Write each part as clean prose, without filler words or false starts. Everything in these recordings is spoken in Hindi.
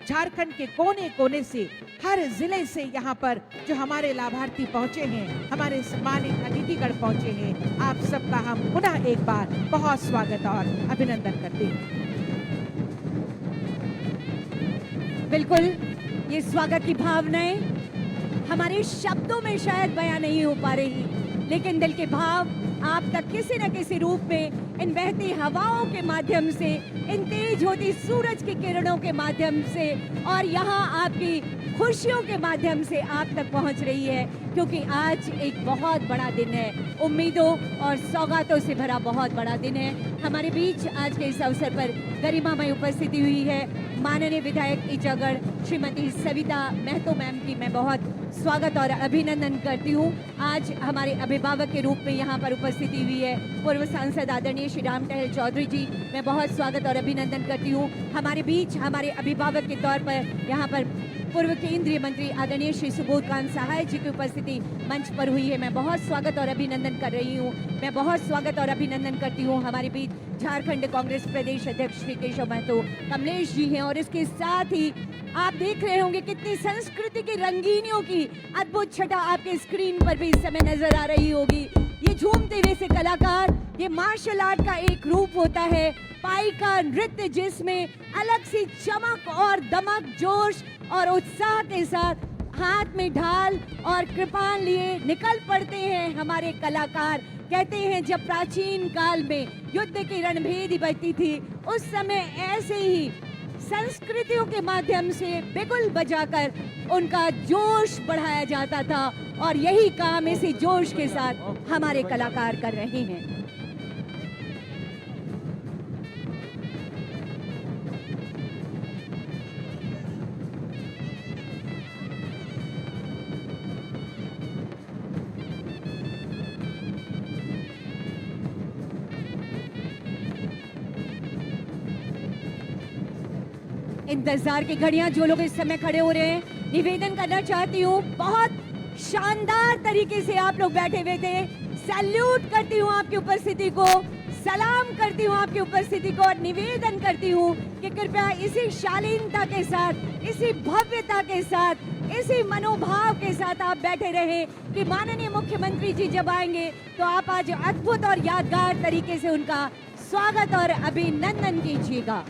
झारखंड के कोने कोने से, हर जिले से यहाँ पर जो हमारे लाभार्थी पहुंचे हैं, हमारे सम्मानित अतिथिगण पहुंचे हैं, आप सबका हम पुनः एक बार बहुत स्वागत और अभिनंदन करते हैं। बिल्कुल, ये स्वागत की भावनाएं हमारे शब्दों में शायद बयां नहीं हो पा रही, लेकिन दिल के भाव आप तक किसी न किसी रूप में इन बहती हवाओं के माध्यम से, इन तेज होती सूरज की किरणों के माध्यम से और यहाँ आपकी खुशियों के माध्यम से आप तक पहुँच रही है, क्योंकि आज एक बहुत बड़ा दिन है, उम्मीदों और सौगातों से भरा बहुत बड़ा दिन है। हमारे बीच आज के इस अवसर पर गरिमामय उपस्थिति हुई है माननीय विधायक ईचागढ़ श्रीमती सविता महतो मैम की मैं बहुत स्वागत और अभिनंदन करती हूँ। आज हमारे अभिभावक के रूप में यहाँ पर उपस्थिति हुई है पूर्व सांसद आदरणीय श्री राम टहल चौधरी जी, मैं बहुत स्वागत और अभिनंदन करती हूँ। हमारे बीच हमारे अभिभावक के तौर पर यहाँ पर पूर्व केंद्रीय मंत्री आदरणीय श्री सुबोध कांत सहाय जी की उपस्थिति मंच पर हुई है, मैं बहुत स्वागत और अभिनंदन कर रही हूँ। मैं बहुत स्वागत और अभिनंदन करती हूँ हमारे बीच झारखंड कांग्रेस प्रदेश अध्यक्ष श्री केशव महतो कमलेश जी हैं, और इसके साथ ही आप देख रहे होंगे कितनी संस्कृति की रंगीनियों की अद्भुत छटा आपके स्क्रीन पर भी इस समय नजर आ रही होगी। ये झूमते हुए से कलाकार, ये मार्शल आर्ट का एक रूप होता है, पाई का नृत्य जिसमें अलग सी चमक और दमक, जोश और उत्साह के साथ हाथ में ढाल और कृपान लिए निकल पड़ते हैं हमारे कलाकार। कहते हैं जब प्राचीन काल में युद्ध की रणभेदी बजती थी, उस समय ऐसे ही संस्कृतियों के माध्यम से बिगुल बजाकर उनका जोश बढ़ाया जाता था, और यही काम इसी जोश के साथ हमारे कलाकार कर रहे हैं। इंतजार की घड़ियां जो लोग इस समय खड़े हो रहे हैं, निवेदन करना चाहती हूँ, बहुत शानदार तरीके से आप लोग बैठे हुए थे। सैल्यूट करती हूँ आपकी उपस्थिति को, सलाम करती हूँ आपकी उपस्थिति को, और निवेदन करती हूँ कि कृपया इसी शालीनता के साथ, इसी भव्यता के साथ, इसी मनोभाव के साथ आप बैठे रहे कि माननीय मुख्यमंत्री जी जब आएंगे तो आप आज अद्भुत और यादगार तरीके से उनका स्वागत और अभिनंदन कीजिएगा।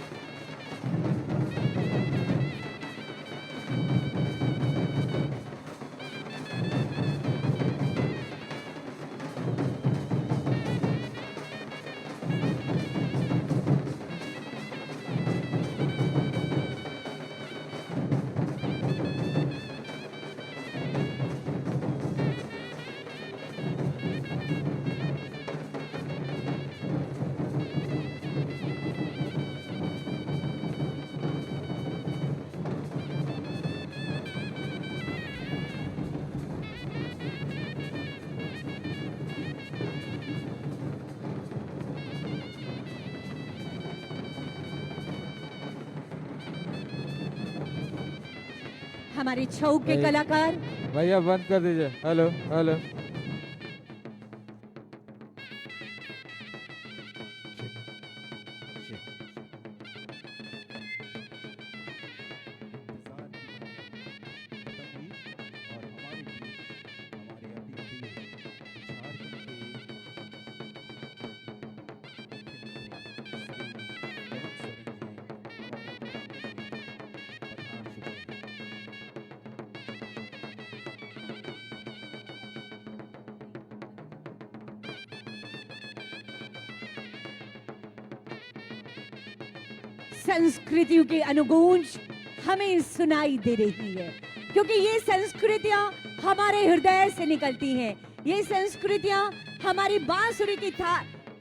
हमारे छऊ के कलाकार, भैया बंद कर दीजिए। हेलो हेलो, संस्कृतियों की अनुगूंज हमें सुनाई दे रही है, क्योंकि ये संस्कृतियां हमारे हृदय से निकलती हैं, ये संस्कृतियां हमारी बांसुरी की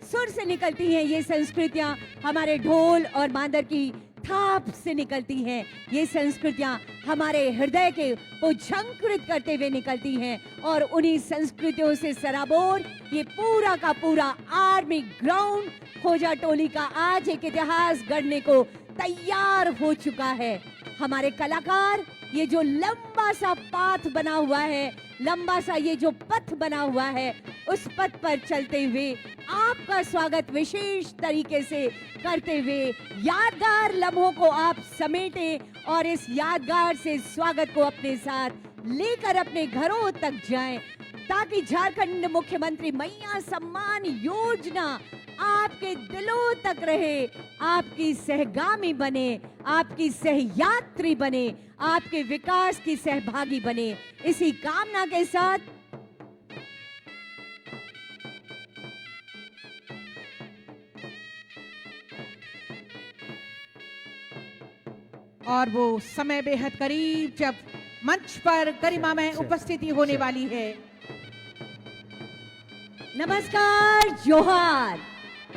सुर से निकलती हैं, ये संस्कृतियां हमारे ढोल और मांदर की थाप से निकलती हैं, ये संस्कृतियां हमारे हृदय को झंकृत करते हुए निकलती हैं, और उन्हीं संस्कृतियों से सराबोर ये पूरा का पूरा आर्मी ग्राउंड खोजा टोली का आज एक इतिहास गढ़ने को तैयार हो चुका है। हमारे कलाकार, ये जो लंबा सा पाथ बना हुआ है, लंबा सा ये जो पथ बना हुआ है, उस पथ पर चलते हुए आपका स्वागत विशेष तरीके से करते हुए यादगार लम्हों को आप समेटें और इस यादगार से स्वागत को अपने साथ लेकर अपने घरों तक जाएं, ताकि झारखंड मुख्यमंत्री मैया सम्मान योजना आपके दिलों तक रहे, आपकी सहगामी बने, आपकी सहयात्री बने, आपके विकास की सहभागी बने। इसी कामना के साथ और वो समय बेहद करीब जब मंच पर गरिमामय उपस्थिति होने वाली है। नमस्कार, जोहार।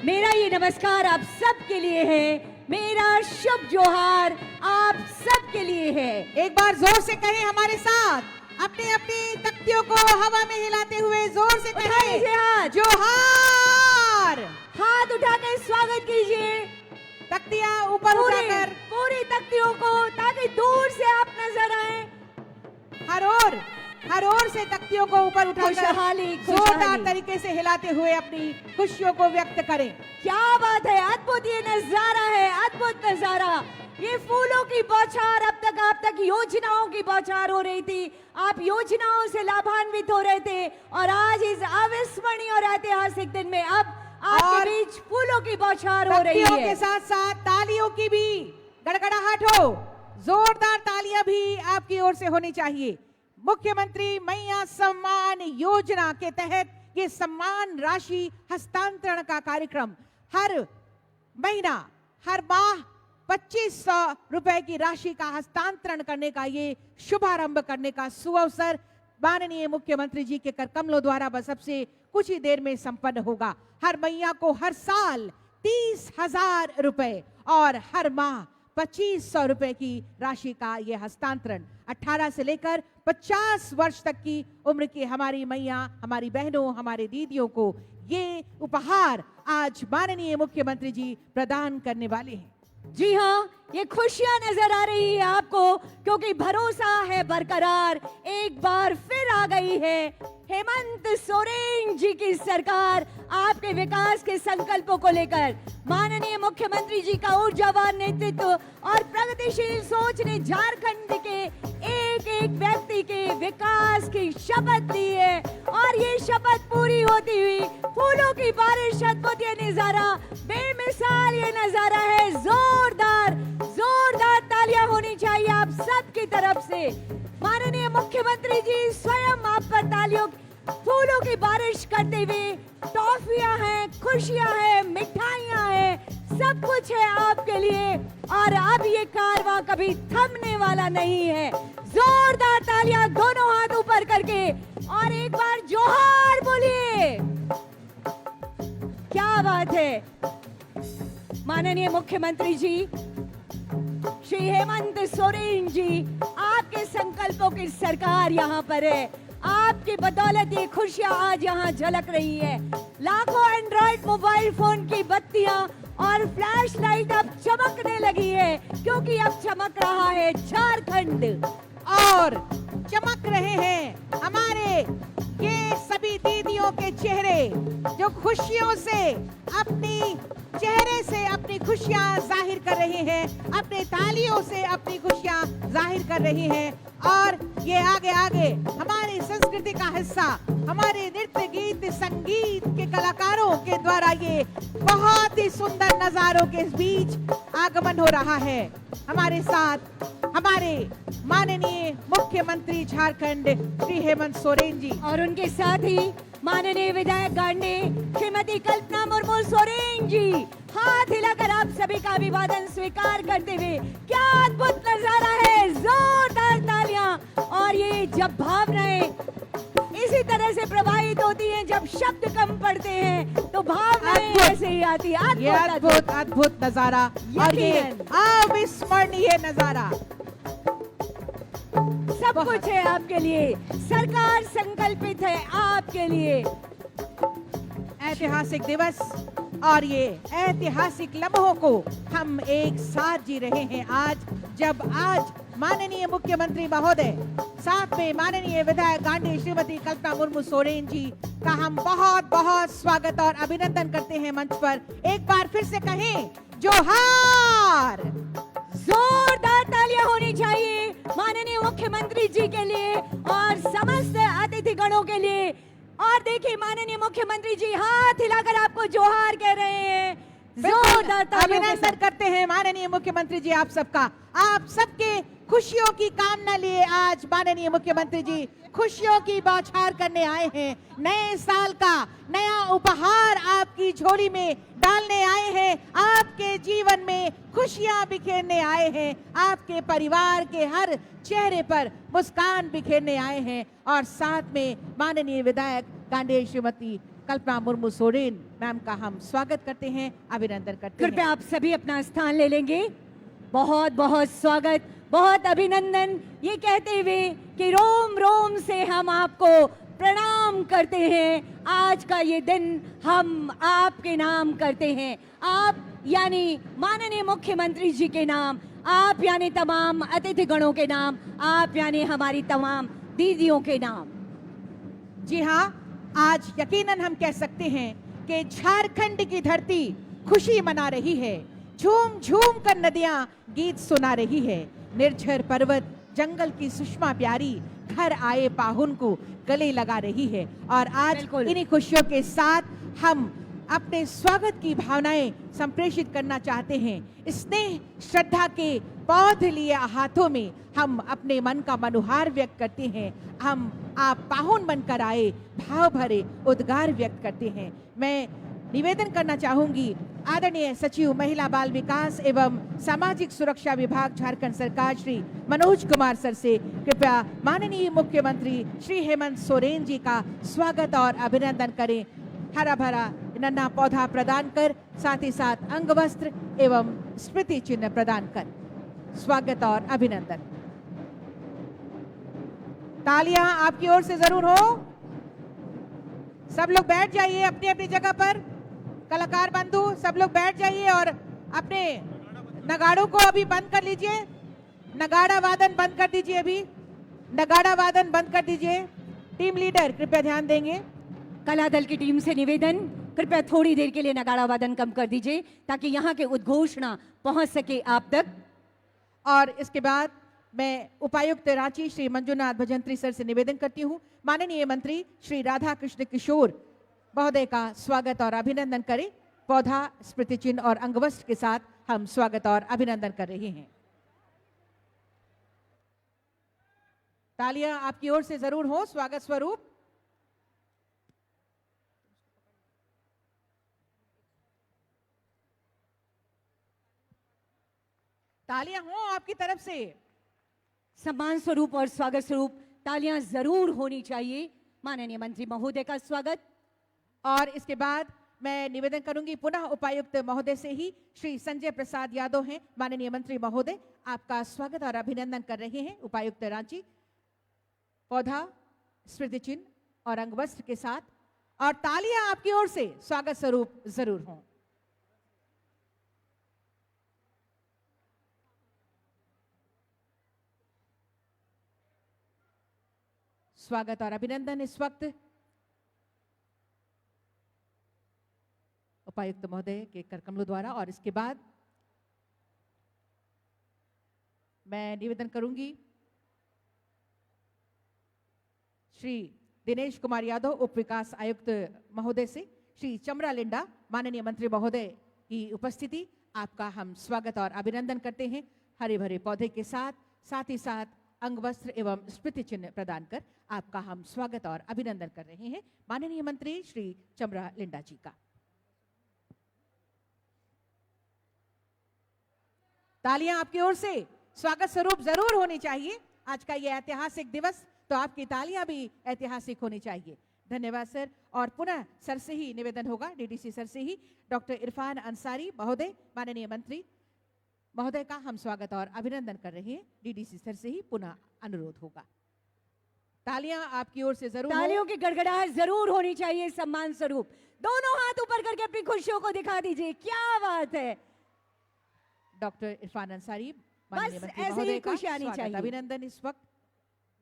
मेरा ये नमस्कार आप सबके लिए है, मेरा शुभ जोहार आप सबके लिए है। एक बार जोर से कहें हमारे साथ, अपनी अपनी तख्तियों को हवा में हिलाते हुए जोर से उठा कहें लीजिए हाथ, जोहार। हाथ उठाकर स्वागत कीजिए तख्तियां ऊपर उठाकर पूरी तख्तियों को, ताकि दूर से आप नजर आए। हर ओर से तख्तियों को ऊपर उठाकर खुशहाली, जोरदार खुशहाली। तरीके से हिलाते हुए अपनी खुशियों को व्यक्त करें। क्या बात है, अद्भुत ये नजारा है, अद्भुत नजारा। ये फूलों की बौछार, अब तक योजनाओं की बौछार हो रही थी, आप योजनाओं से लाभान्वित हो रहे थे, और आज इस अविस्मरणीय और ऐतिहासिक दिन में अब आपके और बीच फूलों की बौछार हो रही तख्तियों है। के साथ साथ तालियों की भी गड़गड़ाहट हो, जोरदार तालियां भी आपकी ओर से होनी चाहिए। मुख्यमंत्री मैया सम्मान योजना के तहत ये सम्मान राशि हस्तांतरण का कार्यक्रम हर महीना, हर माह 2500 रुपए की राशि का हस्तांतरण करने का ये शुभारंभ करने का सुअवसर माननीय मुख्यमंत्री जी के कर कमलों द्वारा बस अब से कुछ ही देर में संपन्न होगा। हर मैया को हर साल 30,000 रुपए और हर माह 2500 रुपए की राशि का यह हस्तांतरण 18 से लेकर 50 वर्ष तक की उम्र की हमारी मैया, हमारी बहनों, हमारे दीदियों को ये उपहार आज माननीय मुख्यमंत्री जी प्रदान करने वाले हैं। जी हाँ, ये खुशियां नजर आ रही है आपको, क्योंकि भरोसा है बरकरार। एक बार फिर आ गई है हेमंत सोरेन जी की सरकार आपके विकास के संकल्पों को लेकर। माननीय मुख्यमंत्री जी का ऊर्जावान नेतृत्व और प्रगतिशील सोच ने झारखंड के एक एक व्यक्ति के विकास की शपथ ली है, और ये शपथ पूरी होती हुई फूलों की बारिश, अद्भुत ये नजारा, बेमिसाल ये नजारा है। जोरदार जोरदार तालियां होनी चाहिए आप सबकी तरफ से। माननीय मुख्यमंत्री जी स्वयं आप पर तालियों, फूलों की बारिश करते हुए, टॉफियां हैं, खुशियां हैं, मिठाइयां हैं, सब कुछ है आपके लिए, और अब ये कारवां कभी थमने वाला नहीं है। जोरदार तालियां दोनों हाथ ऊपर करके, और एक बार जोहार बोलिए। क्या बात है। माननीय मुख्यमंत्री जी श्री हेमंत सोरेन जी, आपके संकल्पों की सरकार यहाँ पर है। आपकी बदौलत ये खुशियां आज यहाँ झलक रही है। लाखों एंड्रॉइड मोबाइल फोन की बत्तियां और फ्लैश लाइट अब चमकने लगी है, क्योंकि अब चमक रहा है झारखंड, और चमक रहे हैं हमारे ये सभी दीदियों के चेहरे, जो खुशियों से अपनी चेहरे से अपनी खुशियां जाहिर कर रहे हैं, अपने तालियों से अपनी खुशियां जाहिर कर रही हैं। और ये आगे आगे हमारी संस्कृति का हिस्सा, हमारे नृत्य, गीत, संगीत के कलाकारों के द्वारा ये बहुत ही सुंदर नजारों के बीच आगमन हो रहा है। हमारे साथ हमारे माननीय मुख्यमंत्री झारखंड श्री हेमंत सोरेन जी, और उनके साथ ही माननीय विधायक गांडी श्रीमती कल्पना मुर्मू सोरेन जी, हाथ हिलाकर आप सभी का अभिवादन स्वीकार करते हुए। क्या अद्भुत नजारा है, जोरदार तालियां। और ये जब भावनाएं इसी तरह से प्रवाहित होती हैं, जब शब्द कम पड़ते हैं तो भावनाएं ऐसे ही आती है। ये अद्भुत अद्भुत नजारा, और ये अविस्मरणीय नजारा, सब कुछ है आपके लिए। सरकार संकल्पित है आपके लिए। ऐतिहासिक दिवस और ये ऐतिहासिक लम्हों को हम एक साथ जी रहे हैं जब आज माननीय मुख्यमंत्री महोदय साथ में माननीय विधायक गांधी श्रीमती कल्पना मुर्मू सोरेन जी का हम बहुत बहुत स्वागत और अभिनंदन करते हैं मंच पर। एक बार फिर से कहें जोहार। जोरदार तालियां होनी चाहिए माननीय मुख्यमंत्री जी के लिए और समस्त अतिथिगणों के लिए। और देखिए माननीय मुख्यमंत्री जी हाथ हिलाकर आपको जोहार कह रहे हैं। जोरदार तालियों के साथ अभिनंदन करते हैं माननीय मुख्यमंत्री जी आप सबका। आप सबके खुशियों की कामना लिए आज माननीय मुख्यमंत्री जी खुशियों की बौछार करने आए हैं। नए साल का नया उपहार आपकी झोली में डालने आए हैं। आपके जीवन में खुशियां बिखेरने आए हैं। आपके परिवार के हर चेहरे पर मुस्कान बिखेरने आए हैं। और साथ में माननीय विधायक गांधी श्रीमती कल्पना मुर्मू सोरेन मैम का हम स्वागत करते हैं, अभिनंदन करते हैं। कृपया आप सभी अपना स्थान ले लेंगे। बहुत बहुत स्वागत, बहुत अभिनंदन, ये कहते हुए कि रोम रोम से हम आपको प्रणाम करते हैं। आज का ये दिन हम आपके नाम करते हैं, आप यानी माननीय मुख्यमंत्री जी के नाम, आप यानी तमाम अतिथिगणों के नाम, आप यानी हमारी तमाम दीदियों के नाम। जी हाँ, आज यकीनन हम कह सकते हैं कि झारखंड की धरती खुशी मना रही है। झूम झूम कर नदियां गीत सुना रही है। निर्झर पर्वत जंगल की सुषमा प्यारी घर आए पाहुन को गले लगा रही है। और आज बिल्कुल। इन्हीं खुशियों के साथ हम अपने स्वागत की भावनाएं संप्रेषित करना चाहते हैं। स्नेह श्रद्धा के पौध लिए हाथों में हम अपने मन का मनुहार व्यक्त करते हैं। हम आप पाहुन बनकर आए भाव भरे उद्गार व्यक्त करते हैं। मैं निवेदन करना चाहूंगी आदरणीय सचिव महिला बाल विकास एवं सामाजिक सुरक्षा विभाग झारखंड सरकार श्री मनोज कुमार सर से कृपया माननीय मुख्यमंत्री श्री हेमंत सोरेन जी का स्वागत और अभिनंदन करें। हरा भरा नन्हा पौधा प्रदान कर साथ ही साथ अंग वस्त्र एवं स्मृति चिन्ह प्रदान कर स्वागत और अभिनंदन। तालियां आपकी ओर से जरूर हो। सब लोग बैठ जाइए अपनी अपनी जगह पर। कलाकार बंधु सब लोग बैठ जाइए और अपने नगाड़ों को अभी बंद कर लीजिए। नगाड़ा वादन बंद कर दीजिए। अभी नगाड़ा वादन बंद कर दीजिए। टीम लीडर कृपया ध्यान देंगे। कला दल की टीम से निवेदन, कृपया थोड़ी देर के लिए नगाड़ा वादन कम कर दीजिए ताकि यहाँ के उद्घोषणा पहुंच सके आप तक। और इसके बाद मैं उपायुक्त रांची श्री मंजुनाथ भजंत्री सर से निवेदन करती हूँ माननीय मंत्री श्री राधा कृष्ण किशोर महोदय का स्वागत और अभिनंदन करें। पौधा स्मृति चिन्ह और अंगवस्त्र के साथ हम स्वागत और अभिनंदन कर रहे हैं। तालियां आपकी ओर से जरूर हो स्वागत स्वरूप। तालियां हो आपकी तरफ से। सम्मान स्वरूप और स्वागत स्वरूप तालियां जरूर होनी चाहिए। माननीय मंत्री महोदय का स्वागत। और इसके बाद मैं निवेदन करूंगी पुनः उपायुक्त महोदय से ही श्री संजय प्रसाद यादव हैं माननीय मंत्री महोदय आपका स्वागत और अभिनंदन कर रहे हैं। उपायुक्त रांची पौधा स्मृति चिन्ह और अंगवस्त्र के साथ। और तालियां आपकी ओर से स्वागत स्वरूप जरूर हों। स्वागत और अभिनंदन इस वक्त उपायुक्त महोदय के करकमलों द्वारा। और इसके बाद मैं निवेदन करूंगी श्री दिनेश कुमार यादव उप विकास आयुक्त महोदय से श्री चमरा लिंडा माननीय मंत्री महोदय की उपस्थिति आपका हम स्वागत और अभिनंदन करते हैं। हरे भरे पौधे के साथ ही साथ अंग वस्त्र एवं स्मृति चिन्ह प्रदान कर आपका हम स्वागत और अभिनंदन कर रहे हैं माननीय मंत्री श्री चमरा लिंडा जी का। तालियां आपकी ओर से स्वागत स्वरूप जरूर होनी चाहिए। आज का ये ऐतिहासिक दिवस तो आपकी तालियां भी ऐतिहासिक होनी चाहिए। धन्यवाद सर। और पुनः सर से ही निवेदन होगा, डीडीसी सर से ही डॉक्टर इरफान अंसारी महोदय माननीय मंत्री महोदय का हम स्वागत और अभिनंदन कर रहे हैं। डीडीसी सर से ही पुनः अनुरोध होगा। तालियां आपकी ओर से जरूर हो। तालियों की गड़गड़ाहट जरूर होनी चाहिए सम्मान स्वरूप। दोनों हाथ ऊपर करके अपनी खुशियों को दिखा दीजिए। क्या बात है। डॉक्टर इरफान अंसारी माननीय बस मंत्री ऐसे ही महोदय का खुशी आनी स्वागत, चाहिए। अभिनंदन इस वक्त।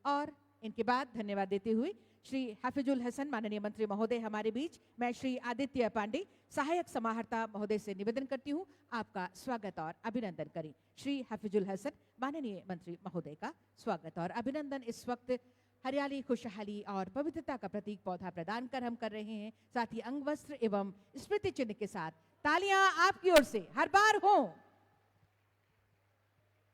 और इनके बाद धन्यवाद देते हुए श्री हाफिजुल हसन माननीय मंत्री महोदय हमारे बीच, मैं श्री आदित्य पांडे सहायक समाहर्ता महोदय से निवेदन करती हूं आपका स्वागत और अभिनंदन करें। श्री हाफिजुल हसन माननीय मंत्री महोदय का स्वागत और अभिनंदन इस वक्त हरियाली, खुशहाली और पवित्रता का प्रतीक पौधा प्रदान कर हम कर रहे हैं। साथ ही अंग वस्त्र एवं स्मृति चिन्ह के साथ तालियां आपकी ओर से हर बार हो।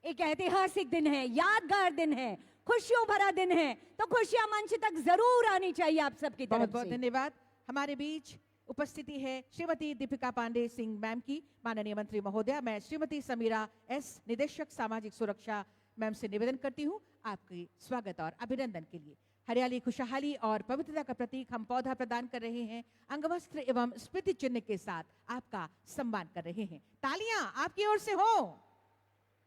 एक ऐतिहासिक दिन है, यादगार दिन है, खुशियों भरा दिन है, तो खुशियां मंच तक जरूर आनी चाहिए आप सबकी बहुत तरफ बहुत से। धन्यवाद। हमारे बीच उपस्थिति है श्रीमती दीपिका पांडे सिंह मैम की, माननीय मंत्री महोदया। मैं श्रीमती समीरा एस, निदेशक सामाजिक सुरक्षा मैम से निवेदन करती हूँ आपके स्वागत और अभिनंदन के लिए। हरियाली, खुशहाली और पवित्रता का प्रतीक हम पौधा प्रदान कर रहे हैं, अंगवस्त्र एवं स्मृति चिन्ह के साथ आपका सम्मान कर रहे हैं। तालियां आपकी ओर से हो।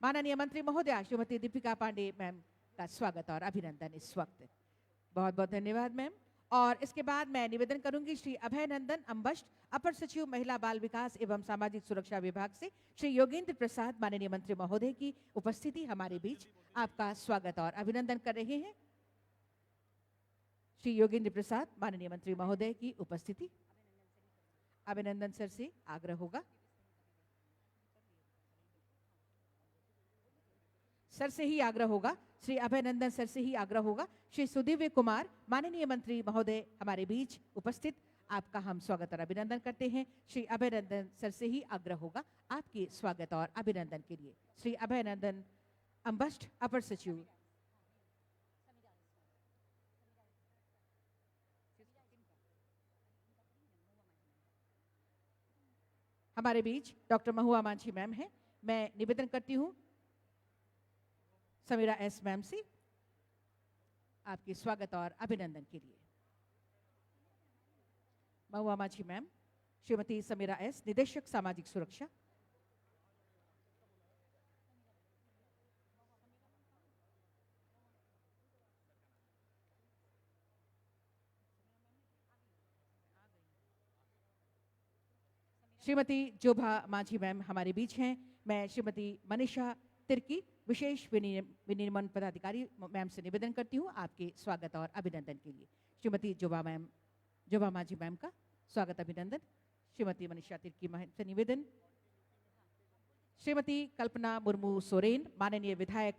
माननीय मंत्री महोदया श्रीमती दीपिका पांडे मैम का स्वागत और अभिनंदन इस वक्त। बहुत बहुत धन्यवाद मैम। और इसके बाद मैं निवेदन करूंगी श्री अभय नंदन अम्बष्ट, अपर सचिव महिला बाल विकास एवं सामाजिक सुरक्षा विभाग से, श्री योगेंद्र प्रसाद माननीय मंत्री महोदय की उपस्थिति हमारे बीच, आपका स्वागत और अभिनंदन कर रहे हैं। श्री योगेंद्र प्रसाद माननीय मंत्री महोदय की उपस्थिति, अभिनंदन सर से आग्रह होगा, सर से ही आग्रह होगा, श्री अभयनंदन सर से ही आग्रह होगा। श्री सुदीव्य कुमार माननीय मंत्री महोदय हमारे बीच उपस्थित, आपका हम स्वागत और अभिनंदन करते हैं। श्री अभयनंदन सर से ही आग्रह होगा आपके स्वागत और अभिनंदन के लिए। श्री अभयनंदन अम्बष्ट, अपर सचिव। हमारे बीच डॉक्टर महुआ मांझी मैम है, मैं निवेदन करती हूं समीरा एस मैम से आपके स्वागत और अभिनंदन के लिए। महुआ मांझी मैम, श्रीमती समीरा एस, निदेशक सामाजिक सुरक्षा। श्रीमती जोभा मांझी मैम हमारे बीच हैं, मैं श्रीमती मनीषा तिर्की विशेष विनिर्माण पदाधिकारी मैम से निवेदन करती हूँ आपके स्वागत और अभिनंदन के लिए। श्रीमती जोभा मांझी मैम का स्वागत अभिनंदन। श्रीमती मनीषा तिर्की मैम से निवेदन। श्रीमती कल्पना मुर्मू सोरेन माननीय विधायक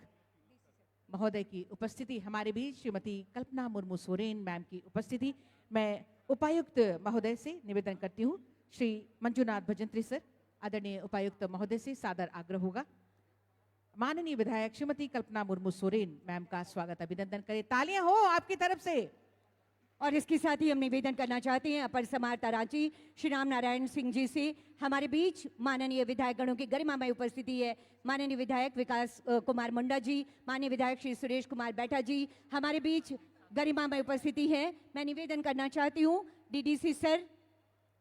महोदय की उपस्थिति हमारे बीच, श्रीमती कल्पना मुर्मू सोरेन मैम की उपस्थिति, मैं उपायुक्त महोदय से निवेदन करती हूँ श्री मंजुनाथ भजंत्री सर, आदरणीय उपायुक्त महोदय से सादर आग्रह होगा माननीय विधायक श्रीमती कल्पना मुर्मू सोरेन मैम का स्वागत अभिनंदन करें। तालियां हो आपकी तरफ से। और इसके साथ ही हम निवेदन करना चाहते हैं अपर समाहर्ता रांची श्री राम नारायण सिंह जी से। हमारे बीच माननीय विधायकगणों की गरिमामय उपस्थिति है। माननीय विधायक विकास कुमार मुंडा जी, माननीय विधायक श्री सुरेश कुमार बैठा जी हमारे बीच गरिमामय उपस्थिति है। मैं निवेदन करना चाहती हूँ DDC sir,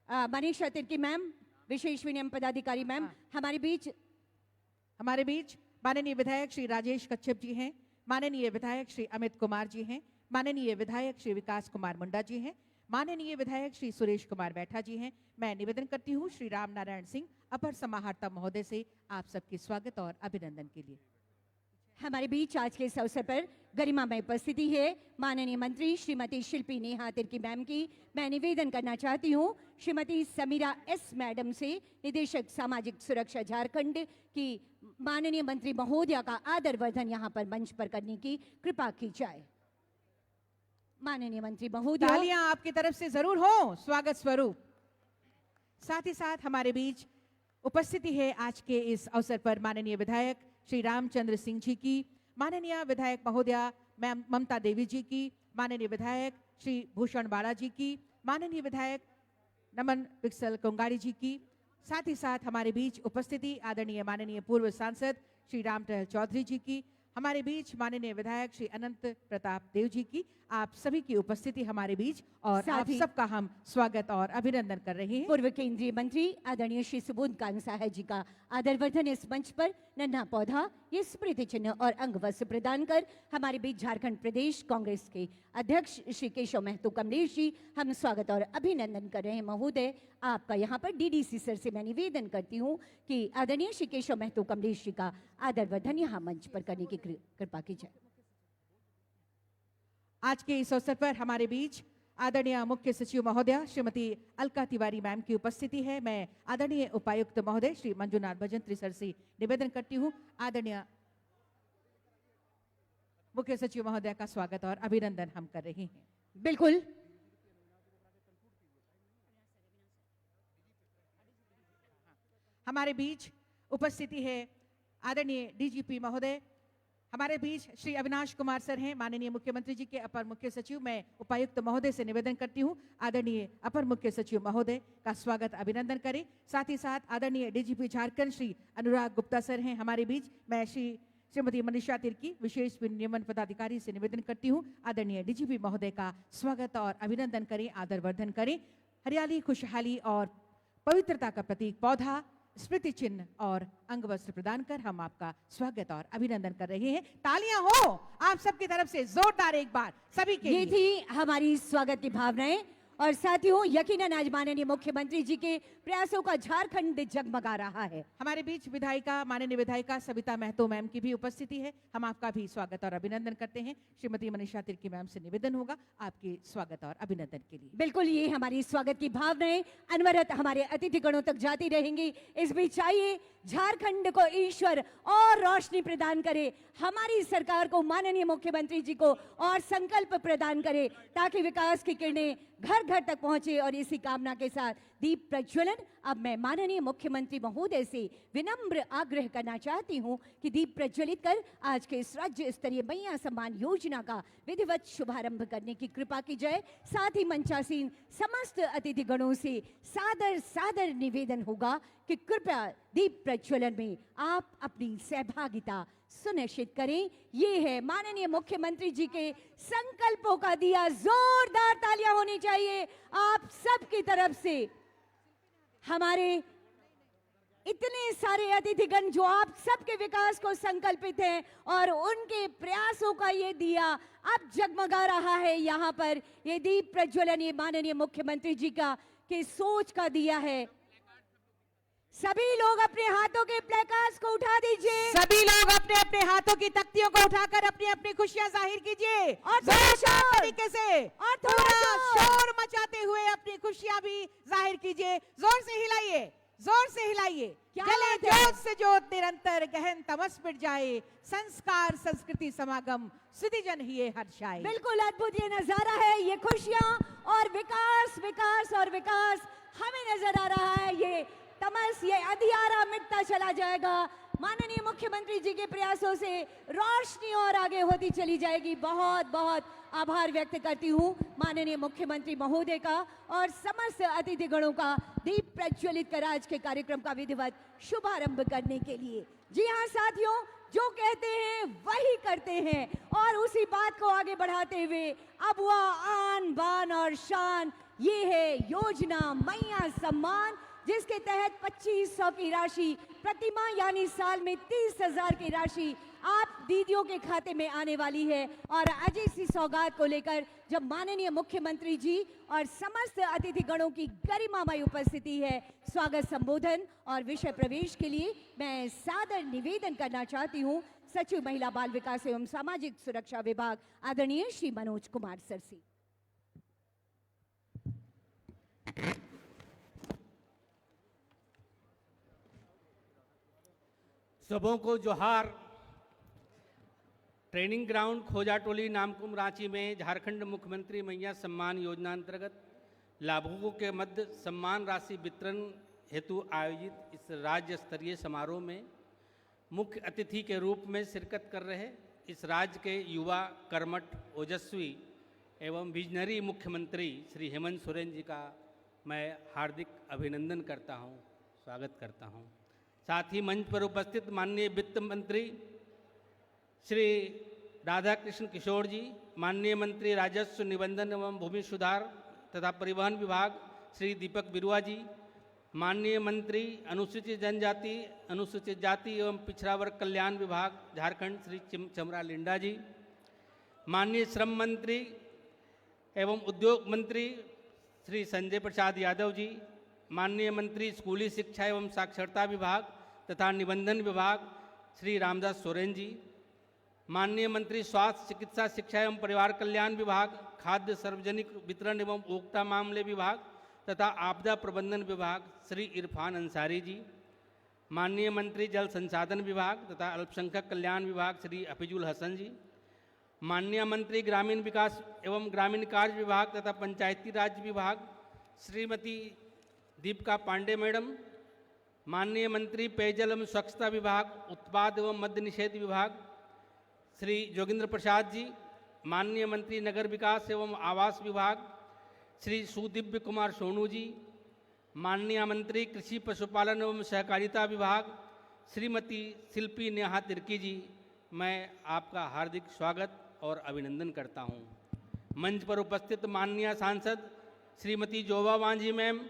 Manisha Tirkey ma'am, विशेष विनियम पदाधिकारी मैम हमारे बीच माननीय विधायक श्री राजेश कच्छप जी हैं, माननीय विधायक श्री अमित कुमार जी हैं, माननीय विधायक श्री विकास कुमार मुंडा जी हैं, माननीय विधायक श्री सुरेश कुमार बैठा जी हैं। मैं निवेदन करती हूँ श्री राम नारायण सिंह अपर समाहर्ता महोदय से आप सबके स्वागत और अभिनंदन के लिए। हमारे बीच आज के इस अवसर पर गरिमामय उपस्थिति है माननीय मंत्री श्रीमती शिल्पी नेहा तिर्की मैम की। मैं निवेदन करना चाहती हूँ श्रीमती समीरा एस मैडम से, निदेशक सामाजिक सुरक्षा झारखंड की, माननीय मंत्री महोदया का आदर वर्धन यहाँ पर मंच पर करने की कृपा की जाए। माननीय मंत्री महोदया, तालियां आपकी तरफ से जरूर हो स्वागत स्वरूप। साथ ही साथ हमारे बीच उपस्थिति है आज के इस अवसर पर माननीय विधायक श्री रामचंद्र सिंह जी की, माननीय विधायक महोदया मैम ममता देवी जी की, माननीय विधायक श्री भूषण बाला जी की, माननीय विधायक नमन पिक्सल कोंगाड़ी जी की। साथ ही साथ हमारे बीच उपस्थिति आदरणीय माननीय पूर्व सांसद श्री राम टहल चौधरी जी की, हमारे बीच माननीय विधायक श्री अनंत प्रताप देव जी की। आप सभी की उपस्थिति हमारे बीच और आप सबका हम स्वागत और अभिनंदन कर रहे हैं। पूर्व केंद्रीय मंत्री आदरणीय श्री सुबोध कांत साहब जी का आदर वर्धन इस मंच पर नन्हा पौधा ये स्मृति चिन्ह और अंग वस्त्र प्रदान कर हमारे बीच झारखंड प्रदेश कांग्रेस के अध्यक्ष श्री केशव महतो कमलेश जी हम स्वागत और अभिनंदन कर रहे हैं। महोदय, आपका यहाँ पर डीडीसी सर से मैं निवेदन करती हूँ कि आदरणीय श्री केशव महतो कमलेश जी का आदर वर्धन यहाँ मंच पर करने की कृपा की जाए। आज के इस अवसर पर हमारे बीच आदरणीय मुख्य सचिव महोदया श्रीमती अलका तिवारी मैम की उपस्थिति है। मैं आदरणीय उपायुक्त महोदय श्री मंजुनाथ भजंत्री सर से निवेदन करती हूँ आदरणीय मुख्य सचिव महोदया का स्वागत और अभिनंदन हम कर रहे हैं। बिल्कुल, हमारे बीच उपस्थिति है आदरणीय डीजीपी महोदय, हमारे बीच श्री अविनाश कुमार सर हैं, माननीय मुख्यमंत्री जी के अपर मुख्य सचिव। मैं उपायुक्त महोदय से निवेदन करती हूं आदरणीय अपर मुख्य सचिव महोदय का स्वागत अभिनंदन करें। साथ ही साथ आदरणीय डीजीपी झारखंड श्री अनुराग गुप्ता सर हैं हमारे बीच। मैं श्रीमती मनीषा तिर्की विशेष नियमन पदाधिकारी से निवेदन करती हूं आदरणीय डीजीपी महोदय का स्वागत और अभिनंदन करें, आदर वर्धन करें। हरियाली, खुशहाली और पवित्रता का प्रतीक पौधा, स्मृति चिन्ह और अंग वस्त्र प्रदान कर हम आपका स्वागत और अभिनंदन कर रहे हैं। तालियां हो आप सबकी तरफ से जोरदार एक बार सभी के ये लिए। थी हमारी स्वागत की भावनाएं और साथियों यकीनन आज माननीय मुख्यमंत्री जी के प्रयासों का झारखंड जगमगा रहा है। हमारे बीच विधायिका माननीय विधायिका सविता महतो मैम की भी उपस्थिति है। हम आपका भी स्वागत और अभिनंदन करते हैं। श्रीमती मनीषा तिर्की मैम से निवेदन होगा आपके स्वागत और अभिनंदन के लिए। बिल्कुल, ये हमारी स्वागत की भावनाएं अनवरत हमारे अतिथिगणों तक जाती रहेंगी। इस बीच आइए झारखंड को ईश्वर और रोशनी प्रदान करे, हमारी सरकार को, माननीय मुख्यमंत्री जी को और संकल्प प्रदान करे ताकि विकास की किरणें घर घर तक पहुंचे। और इसी कामना के साथ दीप प्रज्वलन अब मैं माननीय मुख्यमंत्री महोदय से विनम्र आग्रह करना चाहती हूं कि दीप प्रज्वलित कर आज के इस राज्य स्तरीय मैया सम्मान योजना का विधिवत शुभारंभ करने की कृपा की जाए। साथ ही मंचासीन समस्त अतिथिगणों से सादर सादर निवेदन होगा कि कृपया दीप प्रज्वलन में आप अपनी सहभागिता सुनिश्चित करें। ये है माननीय मुख्यमंत्री जी के संकल्पों का दिया। जोरदार तालियां होनी चाहिए आप सबकी तरफ से। हमारे इतने सारे अतिथिगण जो आप सबके विकास को संकल्पित हैं और उनके प्रयासों का ये दिया अब जगमगा रहा है। यहाँ पर ये दीप प्रज्वलन ये माननीय मुख्यमंत्री जी का के सोच का दिया है। सभी लोग अपने हाथों के प्लेकार्ड्स को उठा दीजिए। सभी लोग अपने अपने हाथों की तख्तियों को उठाकर अपनी अपनी खुशियां जाहिर कीजिए और जोरदार तरीके से और थोड़ा शोर मचाते हुए अपनी खुशियां भी जाहिर कीजिए। जोर से हिलाइए, जोर से हिलाइए। क्या जले बात है? जोत से जोत निरंतर गहन तमस मिट जाए, संस्कार संस्कृति समागम सुधिजन ही हर्षाए। बिल्कुल अद्भुत ये नजारा है। ये खुशियां और विकास, विकास और विकास हमें नजर आ रहा है। ये तमस, ये अंधियारा मिटता चला जाएगा। माननीय मुख्यमंत्री जी के प्रयासों से रोशनी और आगे होती चली जाएगी। बहुत बहुत आभार व्यक्त करती हूँ माननीय मुख्यमंत्री महोदय का और समस्त अतिथिगणों का दीप प्रज्वलित कर आज के कार्यक्रम का विधिवत शुभारंभ करने के लिए। जी हाँ साथियों, जो कहते हैं वही करते हैं और उसी बात को आगे बढ़ाते हुए अब वह आन बान और शान ये है योजना मैया सम्मान, जिसके तहत 2500 की राशि प्रतिमाह यानी साल में 30,000 की राशि आप दीदियों के खाते में आने वाली है। और आज इसी सौगात को लेकर जब माननीय मुख्यमंत्री जी और समस्त अतिथिगणों की गरिमामय उपस्थिति है, स्वागत संबोधन और विषय प्रवेश के लिए मैं सादर निवेदन करना चाहती हूँ सचिव महिला बाल विकास एवं सामाजिक सुरक्षा विभाग आदरणीय श्री मनोज कुमार सर से। सबों को जोहार। ट्रेनिंग ग्राउंड खोजाटोली नामकुम रांची में झारखंड मुख्यमंत्री मैया सम्मान योजना अंतर्गत लाभुकों के मध्य सम्मान राशि वितरण हेतु आयोजित इस राज्य स्तरीय समारोह में मुख्य अतिथि के रूप में शिरकत कर रहे इस राज्य के युवा, कर्मठ, ओजस्वी एवं विजनरी मुख्यमंत्री श्री हेमंत सोरेन जी का मैं हार्दिक अभिनंदन करता हूं, स्वागत करता हूं। साथ ही मंच पर उपस्थित माननीय वित्त मंत्री श्री राधा कृष्ण किशोर जी, माननीय मंत्री राजस्व निबंधन एवं भूमि सुधार तथा परिवहन विभाग श्री दीपक बिरुआ जी, माननीय मंत्री अनुसूचित जनजाति अनुसूचित जाति एवं पिछड़ा वर्ग कल्याण विभाग झारखंड श्री चमरा लिंडा जी, माननीय श्रम मंत्री एवं उद्योग मंत्री श्री संजय प्रसाद यादव जी, माननीय मंत्री स्कूली शिक्षा एवं साक्षरता विभाग तथा निबंधन विभाग श्री रामदास सोरेन जी, माननीय मंत्री स्वास्थ्य चिकित्सा शिक्षा एवं परिवार कल्याण विभाग, खाद्य सार्वजनिक वितरण एवं उपभोक्ता मामले विभाग तथा आपदा प्रबंधन विभाग श्री इरफान अंसारी जी, माननीय मंत्री जल संसाधन विभाग तथा अल्पसंख्यक कल्याण विभाग श्री हफीजुल हसन जी, माननीय मंत्री ग्रामीण विकास एवं ग्रामीण कार्य विभाग तथा पंचायती राज विभाग श्रीमती दीपिका पांडे मैडम, माननीय मंत्री पेयजल एवं स्वच्छता विभाग उत्पाद एवं मद्य निषेध विभाग श्री जोगिंद्र प्रसाद जी, माननीय मंत्री नगर विकास एवं आवास विभाग श्री सुदिव्य कुमार सोनू जी, माननीय मंत्री कृषि पशुपालन एवं सहकारिता विभाग श्रीमती शिल्पी नेहा तिर्की जी, मैं आपका हार्दिक स्वागत और अभिनंदन करता हूं। मंच पर उपस्थित माननीय सांसद श्रीमती जोबा मांझी मैम,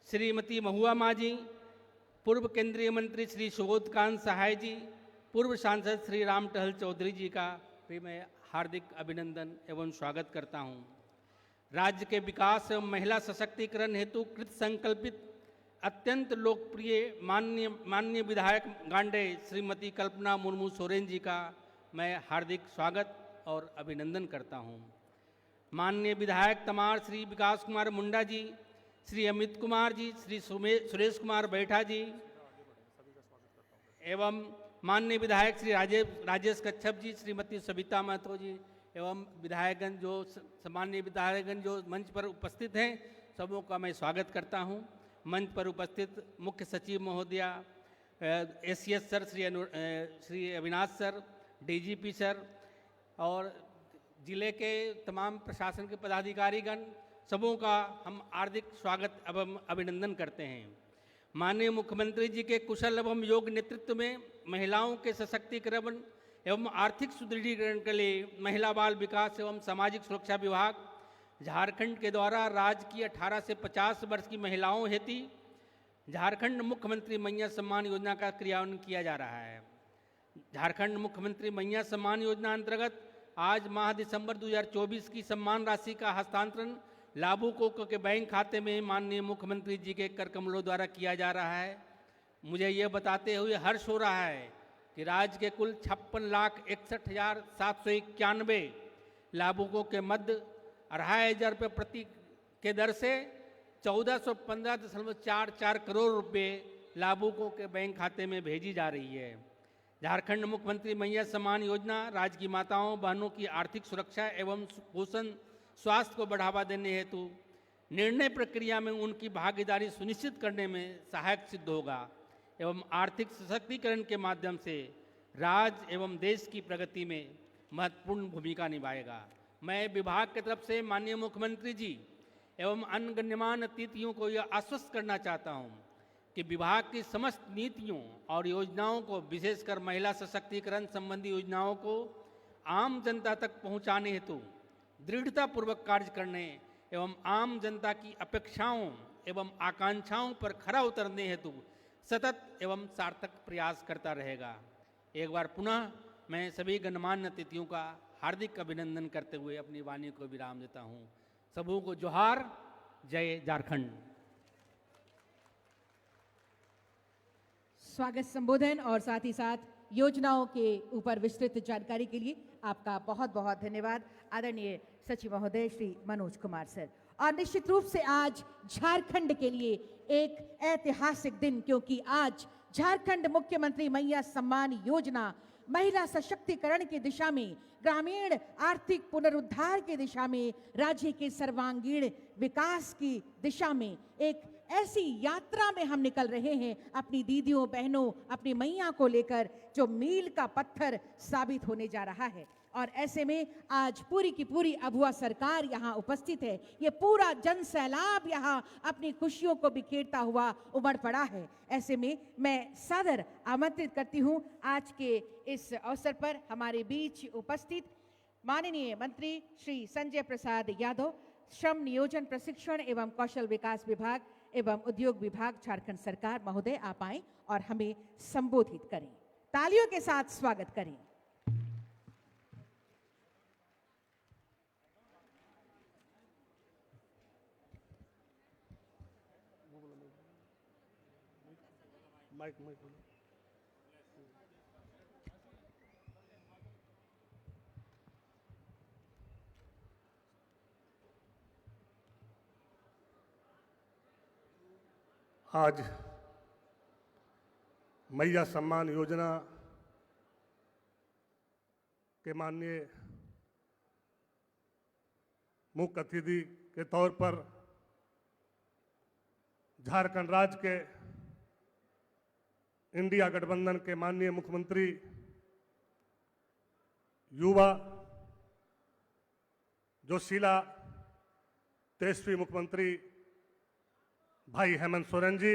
श्रीमती महुआ मांझी, पूर्व केंद्रीय मंत्री श्री सुबोध कांत सहाय जी, पूर्व सांसद श्री राम टहल चौधरी जी का भी मैं हार्दिक अभिनंदन एवं स्वागत करता हूं। राज्य के विकास एवं महिला सशक्तिकरण हेतु कृत संकल्पित अत्यंत लोकप्रिय माननीय विधायक गांडे श्रीमती कल्पना मुर्मू सोरेन जी का मैं हार्दिक स्वागत और अभिनंदन करता हूं। माननीय विधायक तमाड़ श्री विकास कुमार मुंडा जी, श्री अमित कुमार जी, श्री सुरेश कुमार बैठा जी एवं माननीय विधायक श्री राजेश कच्छप जी, श्रीमती सविता महतो जी एवं विधायकगण जो सामान्य विधायकगण जो मंच पर उपस्थित हैं, सबों का मैं स्वागत करता हूं। मंच पर उपस्थित मुख्य सचिव महोदया, ACS sir Shri Avinash sir, DGP sir और जिले के तमाम प्रशासन के पदाधिकारीगण, सबों का हम हार्दिक स्वागत एवं अभिनंदन करते हैं। माननीय मुख्यमंत्री जी के कुशल एवं योग्य नेतृत्व में महिलाओं के सशक्तिकरण एवं आर्थिक सुदृढ़ीकरण के लिए महिला बाल विकास एवं सामाजिक सुरक्षा विभाग झारखंड के द्वारा राज्य की 18 से 50 वर्ष की महिलाओं हेतु झारखंड मुख्यमंत्री मैया सम्मान योजना का क्रियान्वयन किया जा रहा है। झारखंड मुख्यमंत्री मैया सम्मान योजना अंतर्गत आज माह दिसंबर 2024 की सम्मान राशि का हस्तांतरण लाभुकों के बैंक खाते में माननीय मुख्यमंत्री जी के कर कमलों द्वारा किया जा रहा है। मुझे यह बताते हुए हर्ष हो रहा है कि राज्य के कुल 56,61,791 लाभुकों के मध्य 2,500 रुपये प्रति के दर से 1415.44 करोड़ रुपए लाभुकों के बैंक खाते में भेजी जा रही है। झारखंड मुख्यमंत्री मैया सम्मान योजना राज्य की माताओं बहनों की आर्थिक सुरक्षा एवं पोषण स्वास्थ्य को बढ़ावा देने हेतु निर्णय प्रक्रिया में उनकी भागीदारी सुनिश्चित करने में सहायक सिद्ध होगा एवं आर्थिक सशक्तिकरण के माध्यम से राज्य एवं देश की प्रगति में महत्वपूर्ण भूमिका निभाएगा। मैं विभाग की तरफ से माननीय मुख्यमंत्री जी एवं अन्य गण्यमान्य अतिथियों को यह आश्वस्त करना चाहता हूं कि विभाग की समस्त नीतियों और योजनाओं को, विशेषकर महिला सशक्तिकरण संबंधी योजनाओं को आम जनता तक पहुंचाने हेतु दृढ़तापूर्वक कार्य करने एवं आम जनता की अपेक्षाओं एवं आकांक्षाओं पर खरा उतरने हेतु सतत एवं सार्थक प्रयास करता रहेगा। एक बार पुनः मैं सभी गणमान्य अतिथियों का हार्दिक अभिनंदन करते हुए अपनी वाणी को विराम देता हूँ। सबों को जोहार, जय झारखंड। स्वागत संबोधन और साथ ही साथ योजनाओं के ऊपर विस्तृत जानकारी के लिए आपका बहुत बहुत धन्यवाद आदरणीय सचिव महोदय श्री मनोज कुमार सर। और निश्चित रूप से आज झारखंड के लिए एक ऐतिहासिक दिन, क्योंकि आज झारखंड मुख्यमंत्री मैया सम्मान योजना महिला सशक्तिकरण की दिशा में, ग्रामीण आर्थिक पुनरुद्धार की दिशा में, राज्य के सर्वांगीण विकास की दिशा में एक ऐसी यात्रा में हम निकल रहे हैं अपनी दीदियों बहनों, अपनी मैया को लेकर, जो मील का पत्थर साबित होने जा रहा है। और ऐसे में आज पूरी की पूरी अभुआ सरकार यहाँ उपस्थित है। ये पूरा जन सैलाब यहाँ अपनी खुशियों को बिखेरता हुआ उमड़ पड़ा है। ऐसे में मैं सादर आमंत्रित करती हूँ आज के इस अवसर पर हमारे बीच उपस्थित माननीय मंत्री श्री संजय प्रसाद यादव, श्रम नियोजन प्रशिक्षण एवं कौशल विकास विभाग एवं उद्योग विभाग झारखंड सरकार महोदय आप आएं और हमें संबोधित करें। तालियों के साथ स्वागत करें। आज मैया सम्मान योजना के माननीय मुख्य अतिथि के तौर पर झारखंड राज्य के इंडिया गठबंधन के माननीय मुख्यमंत्री युवा जोशीला तेजस्वी मुख्यमंत्री भाई हेमंत सोरेन जी,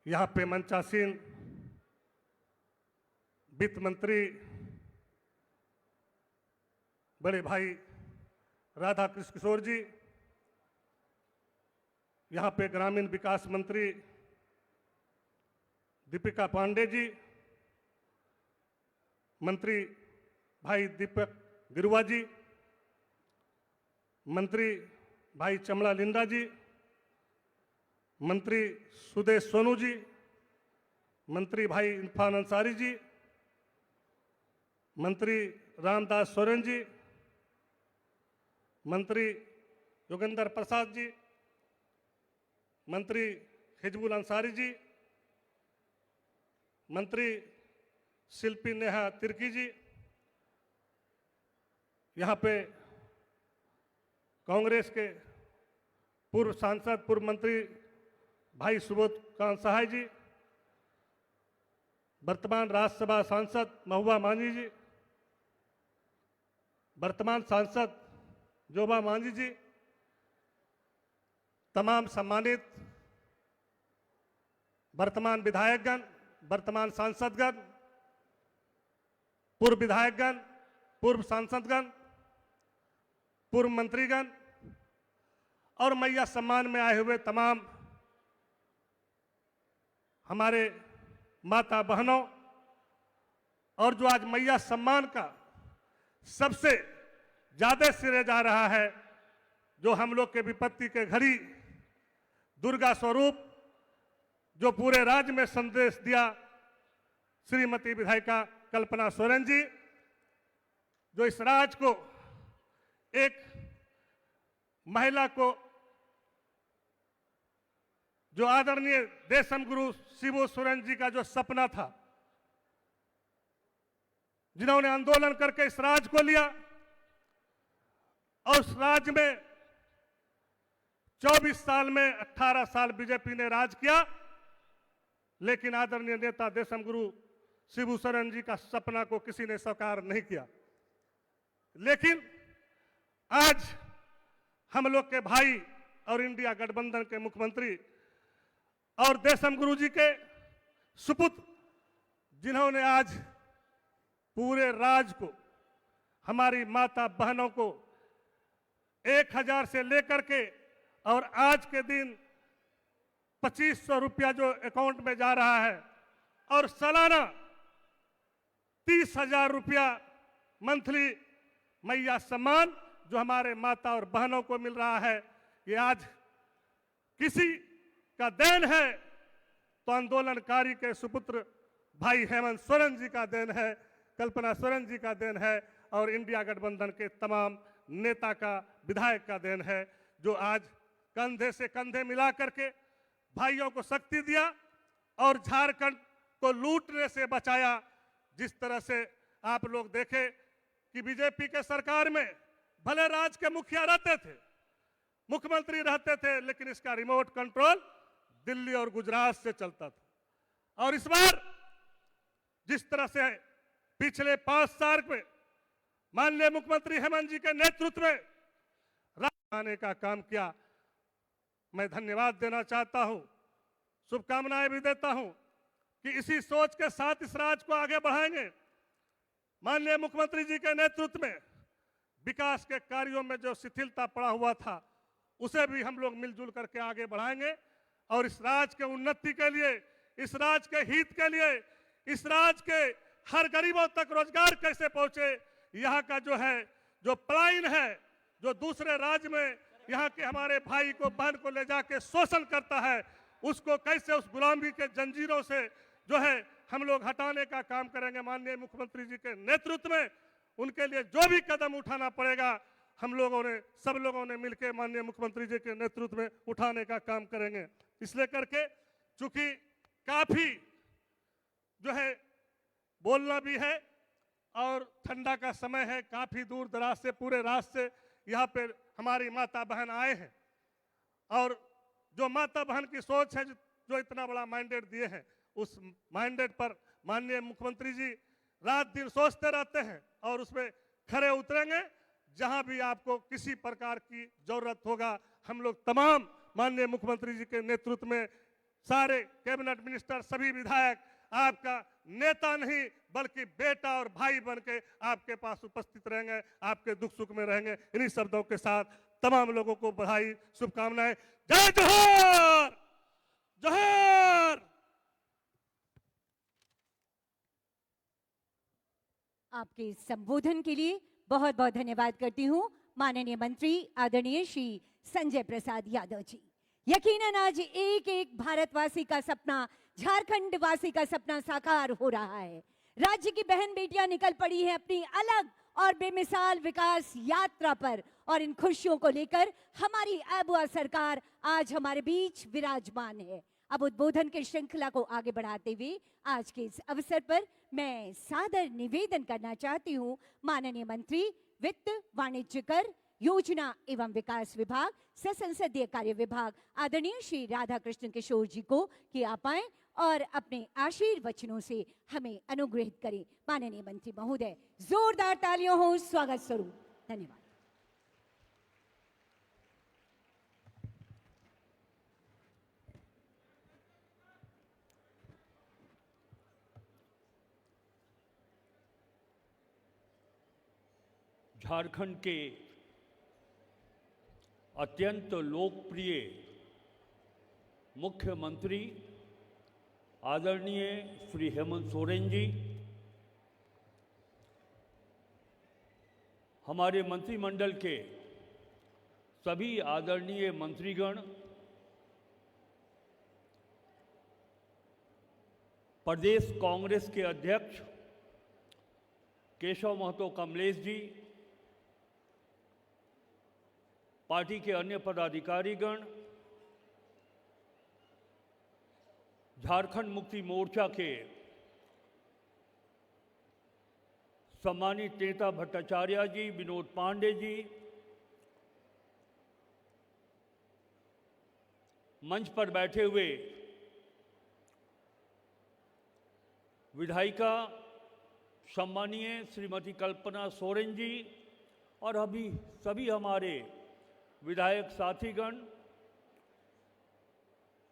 यहाँ पे मंचासीन वित्त मंत्री बड़े भाई राधा कृष्ण किशोर जी, यहाँ पे ग्रामीण विकास मंत्री दीपिका पांडे जी, मंत्री भाई दीपक गिरुआ जी, मंत्री भाई चमड़ा लिंडा जी, मंत्री सुदेश सोनू जी, मंत्री भाई इरफान अंसारी जी, मंत्री रामदास सोरेन जी, मंत्री योगेंद्र प्रसाद जी, मंत्री हिजबुल अंसारी जी, मंत्री शिल्पी नेहा तिर्की जी, यहाँ पे कांग्रेस के पूर्व सांसद पूर्व मंत्री भाई सुबोध कांत सहाय जी, वर्तमान राज्यसभा सांसद महुआ मांझी जी, वर्तमान सांसद जोबा मांझी जी, तमाम सम्मानित वर्तमान विधायकगण, वर्तमान सांसदगण, पूर्व विधायकगण, पूर्व सांसदगण, पूर्व मंत्रीगण और मैया सम्मान में आए हुए तमाम हमारे माता बहनों, और जो आज मैया सम्मान का सबसे ज्यादा सिरे जा रहा है, जो हम लोग के विपत्ति के घड़ी दुर्गा स्वरूप, जो पूरे राज्य में संदेश दिया श्रीमती विधायिका कल्पना सोरेन जी, जो इस राज्य को एक महिला को, जो आदरणीय देशम गुरु शिबू सोरेन जी का जो सपना था, जिन्होंने आंदोलन करके इस राज्य को लिया और उस राज्य में 24 साल में 18 साल बीजेपी ने राज किया, लेकिन आदरणीय नेता देशम गुरु शिबू सोरेन जी का सपना को किसी ने साकार नहीं किया। लेकिन आज हम लोग के भाई और इंडिया गठबंधन के मुख्यमंत्री और देशम गुरु जी के सुपुत्र, जिन्होंने आज पूरे राज्य को, हमारी माता बहनों को 1000 से लेकर के और आज के दिन 2500 रुपया जो अकाउंट में जा रहा है और सालाना 30,000 रुपया मंथली मैया सम्मान जो हमारे माता और बहनों को मिल रहा है, ये आज किसी का देन है तो आंदोलनकारी के सुपुत्र भाई हेमंत सोरेन जी का देन है, कल्पना सोरेन जी का देन है और इंडिया गठबंधन के तमाम नेता का, विधायक का देन है, जो आज कंधे से कंधे मिला करके भाइयों को शक्ति दिया और झारखंड को लूटने से बचाया। जिस तरह से आप लोग देखे कि बीजेपी के सरकार में भले राज्य के मुखिया रहते थे, मुख्यमंत्री रहते थे, लेकिन इसका रिमोट कंट्रोल दिल्ली और गुजरात से चलता था। और इस बार जिस तरह से पिछले 5 साल में माननीय मुख्यमंत्री हेमंत जी के नेतृत्व में राज्य आने का काम किया, मैं धन्यवाद देना चाहता हूं, शुभकामनाएं भी देता हूं कि इसी सोच के साथ इस राज्य को आगे बढ़ाएंगे। माननीय मुख्यमंत्री जी के नेतृत्व में विकास के कार्यों में जो शिथिलता पड़ा हुआ था, उसे भी हम लोग मिलजुल करके आगे बढ़ाएंगे और इस राज्य के उन्नति के लिए, इस राज्य के हित के लिए, इस राज्य के हर गरीबों तक रोजगार कैसे पहुंचे, यहाँ का जो पलायन है, जो दूसरे राज्य में यहाँ के हमारे भाई को बहन को ले जाके शोषण करता है, उसको कैसे उस गुलामी के जंजीरों से हम लोग हटाने का काम करेंगे। माननीय मुख्यमंत्री जी के नेतृत्व में उनके लिए जो भी कदम उठाना पड़ेगा सब लोगों ने मिलकर माननीय मुख्यमंत्री जी के नेतृत्व में उठाने का काम करेंगे। इसलिए करके चूंकि काफी बोलना भी है और ठंडा का समय है, काफी दूर दराज से पूरे राज्य से यहाँ पे हमारी माता बहन आए हैं और जो माता बहन की सोच है, जो इतना बड़ा मैंडेट दिए हैं, उस मैंडेट पर माननीय मुख्यमंत्री जी रात दिन सोचते रहते हैं और उसमें खरे उतरेंगे। जहां भी आपको किसी प्रकार की जरूरत होगा, हम लोग तमाम माननीय मुख्यमंत्री जी के नेतृत्व में सारे कैबिनेट मिनिस्टर, सभी विधायक आपका नेता नहीं बल्कि बेटा और भाई बनके आपके पास उपस्थित रहेंगे, आपके दुख सुख में रहेंगे। इन्हीं शब्दों के साथ तमाम लोगों को बधाई, शुभकामनाएं। जय जोहर, जोहर। आपके संबोधन के लिए बहुत बहुत धन्यवाद करती हूं माननीय मंत्री आदरणीय श्री संजय प्रसाद यादव जी। यकीनन आज एक एक भारतवासी का सपना, झारखंड वासी का सपना साकार हो रहा है। राज्य की बहन बेटियां निकल पड़ी हैं अपनी अलग और बेमिसाल विकास यात्रा पर और इन खुशियों को लेकर हमारी आबुआ सरकार आज हमारे बीच विराजमान है। अब उद्बोधन की श्रृंखला को आगे बढ़ाते हुए आज के इस अवसर पर मैं सादर निवेदन करना चाहती हूं माननीय मंत्री वित्त, वाणिज्य कर, योजना एवं विकास विभाग, संसदीय कार्य विभाग आदरणीय श्री राधा कृष्ण किशोर जी को कि आप आए और अपने आशीर्वचनों से हमें अनुग्रहित करें। माननीय मंत्री महोदय, जोरदार तालियों हो स्वागत स्वरूप। धन्यवाद। झारखंड के अत्यंत लोकप्रिय मुख्यमंत्री आदरणीय श्री हेमंत सोरेन जी, हमारे मंत्रिमंडल के सभी आदरणीय मंत्रीगण, प्रदेश कांग्रेस के अध्यक्ष केशव महतो कमलेश जी, पार्टी के अन्य पदाधिकारीगण, झारखंड मुक्ति मोर्चा के सम्मानित नेता भट्टाचार्य जी, विनोद पांडे जी, मंच पर बैठे हुए विधायिका सम्मानीय श्रीमती कल्पना सोरेन जी और अभी सभी हमारे विधायक साथीगण,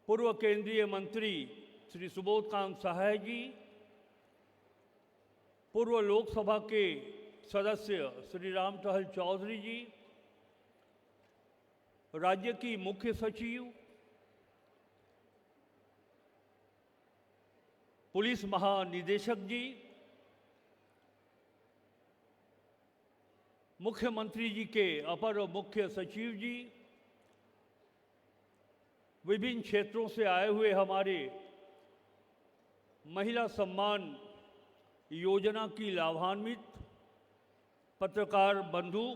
पूर्व केंद्रीय मंत्री श्री सुबोध कांत सहाय जी, पूर्व लोकसभा के सदस्य श्री राम टहल चौधरी जी, राज्य की मुख्य सचिव, पुलिस महानिदेशक जी, मुख्यमंत्री जी के अपर मुख्य सचिव जी, विभिन्न क्षेत्रों से आए हुए हमारे महिला सम्मान योजना की लाभान्वित पत्रकार बंधु,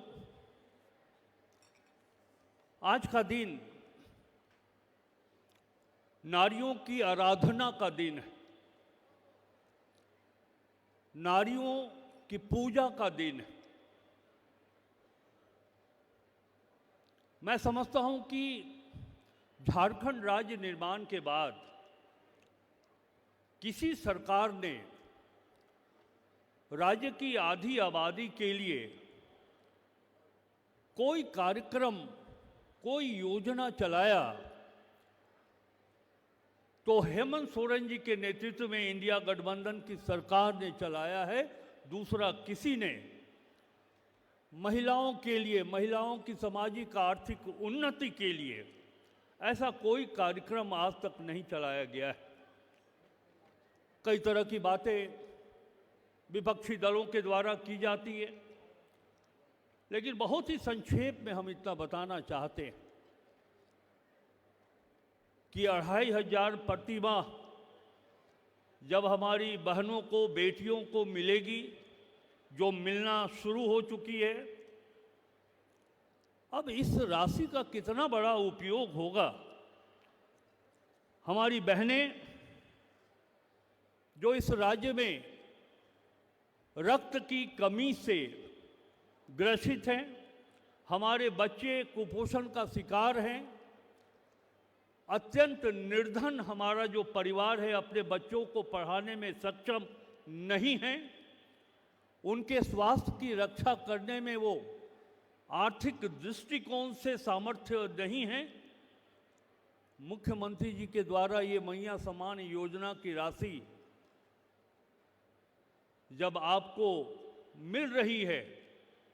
आज का दिन नारियों की आराधना का दिन है, नारियों की पूजा का दिन है। मैं समझता हूं कि झारखंड राज्य निर्माण के बाद किसी सरकार ने राज्य की आधी आबादी के लिए कोई कार्यक्रम, कोई योजना चलाया तो हेमंत सोरेन जी के नेतृत्व में इंडिया गठबंधन की सरकार ने चलाया है, दूसरा किसी ने महिलाओं के लिए, महिलाओं की सामाजिक आर्थिक उन्नति के लिए ऐसा कोई कार्यक्रम आज तक नहीं चलाया गया है। कई तरह की बातें विपक्षी दलों के द्वारा की जाती है, लेकिन बहुत ही संक्षेप में हम इतना बताना चाहते हैं कि 2500 प्रतिमाह जब हमारी बहनों को, बेटियों को मिलेगी, जो मिलना शुरू हो चुकी है, अब इस राशि का कितना बड़ा उपयोग होगा। हमारी बहनें जो इस राज्य में रक्त की कमी से ग्रसित हैं, हमारे बच्चे कुपोषण का शिकार हैं, अत्यंत निर्धन हमारा जो परिवार है अपने बच्चों को पढ़ाने में सक्षम नहीं है, उनके स्वास्थ्य की रक्षा करने में वो आर्थिक दृष्टिकोण से सामर्थ्य नहीं है। मुख्यमंत्री जी के द्वारा ये मैया सम्मान योजना की राशि जब आपको मिल रही है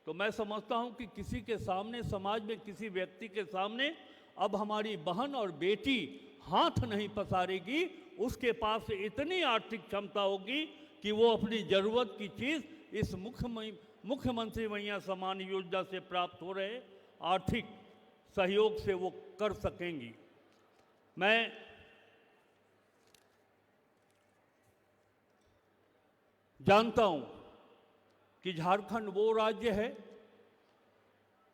तो मैं समझता हूं कि किसी के सामने, समाज में किसी व्यक्ति के सामने अब हमारी बहन और बेटी हाथ नहीं पसारेगी। उसके पास इतनी आर्थिक क्षमता होगी कि वो अपनी जरूरत की चीज़ इस मुख्यमंत्री मैया सम्मान योजना से प्राप्त हो रहे आर्थिक सहयोग से वो कर सकेंगी। मैं जानता हूं कि झारखंड वो राज्य है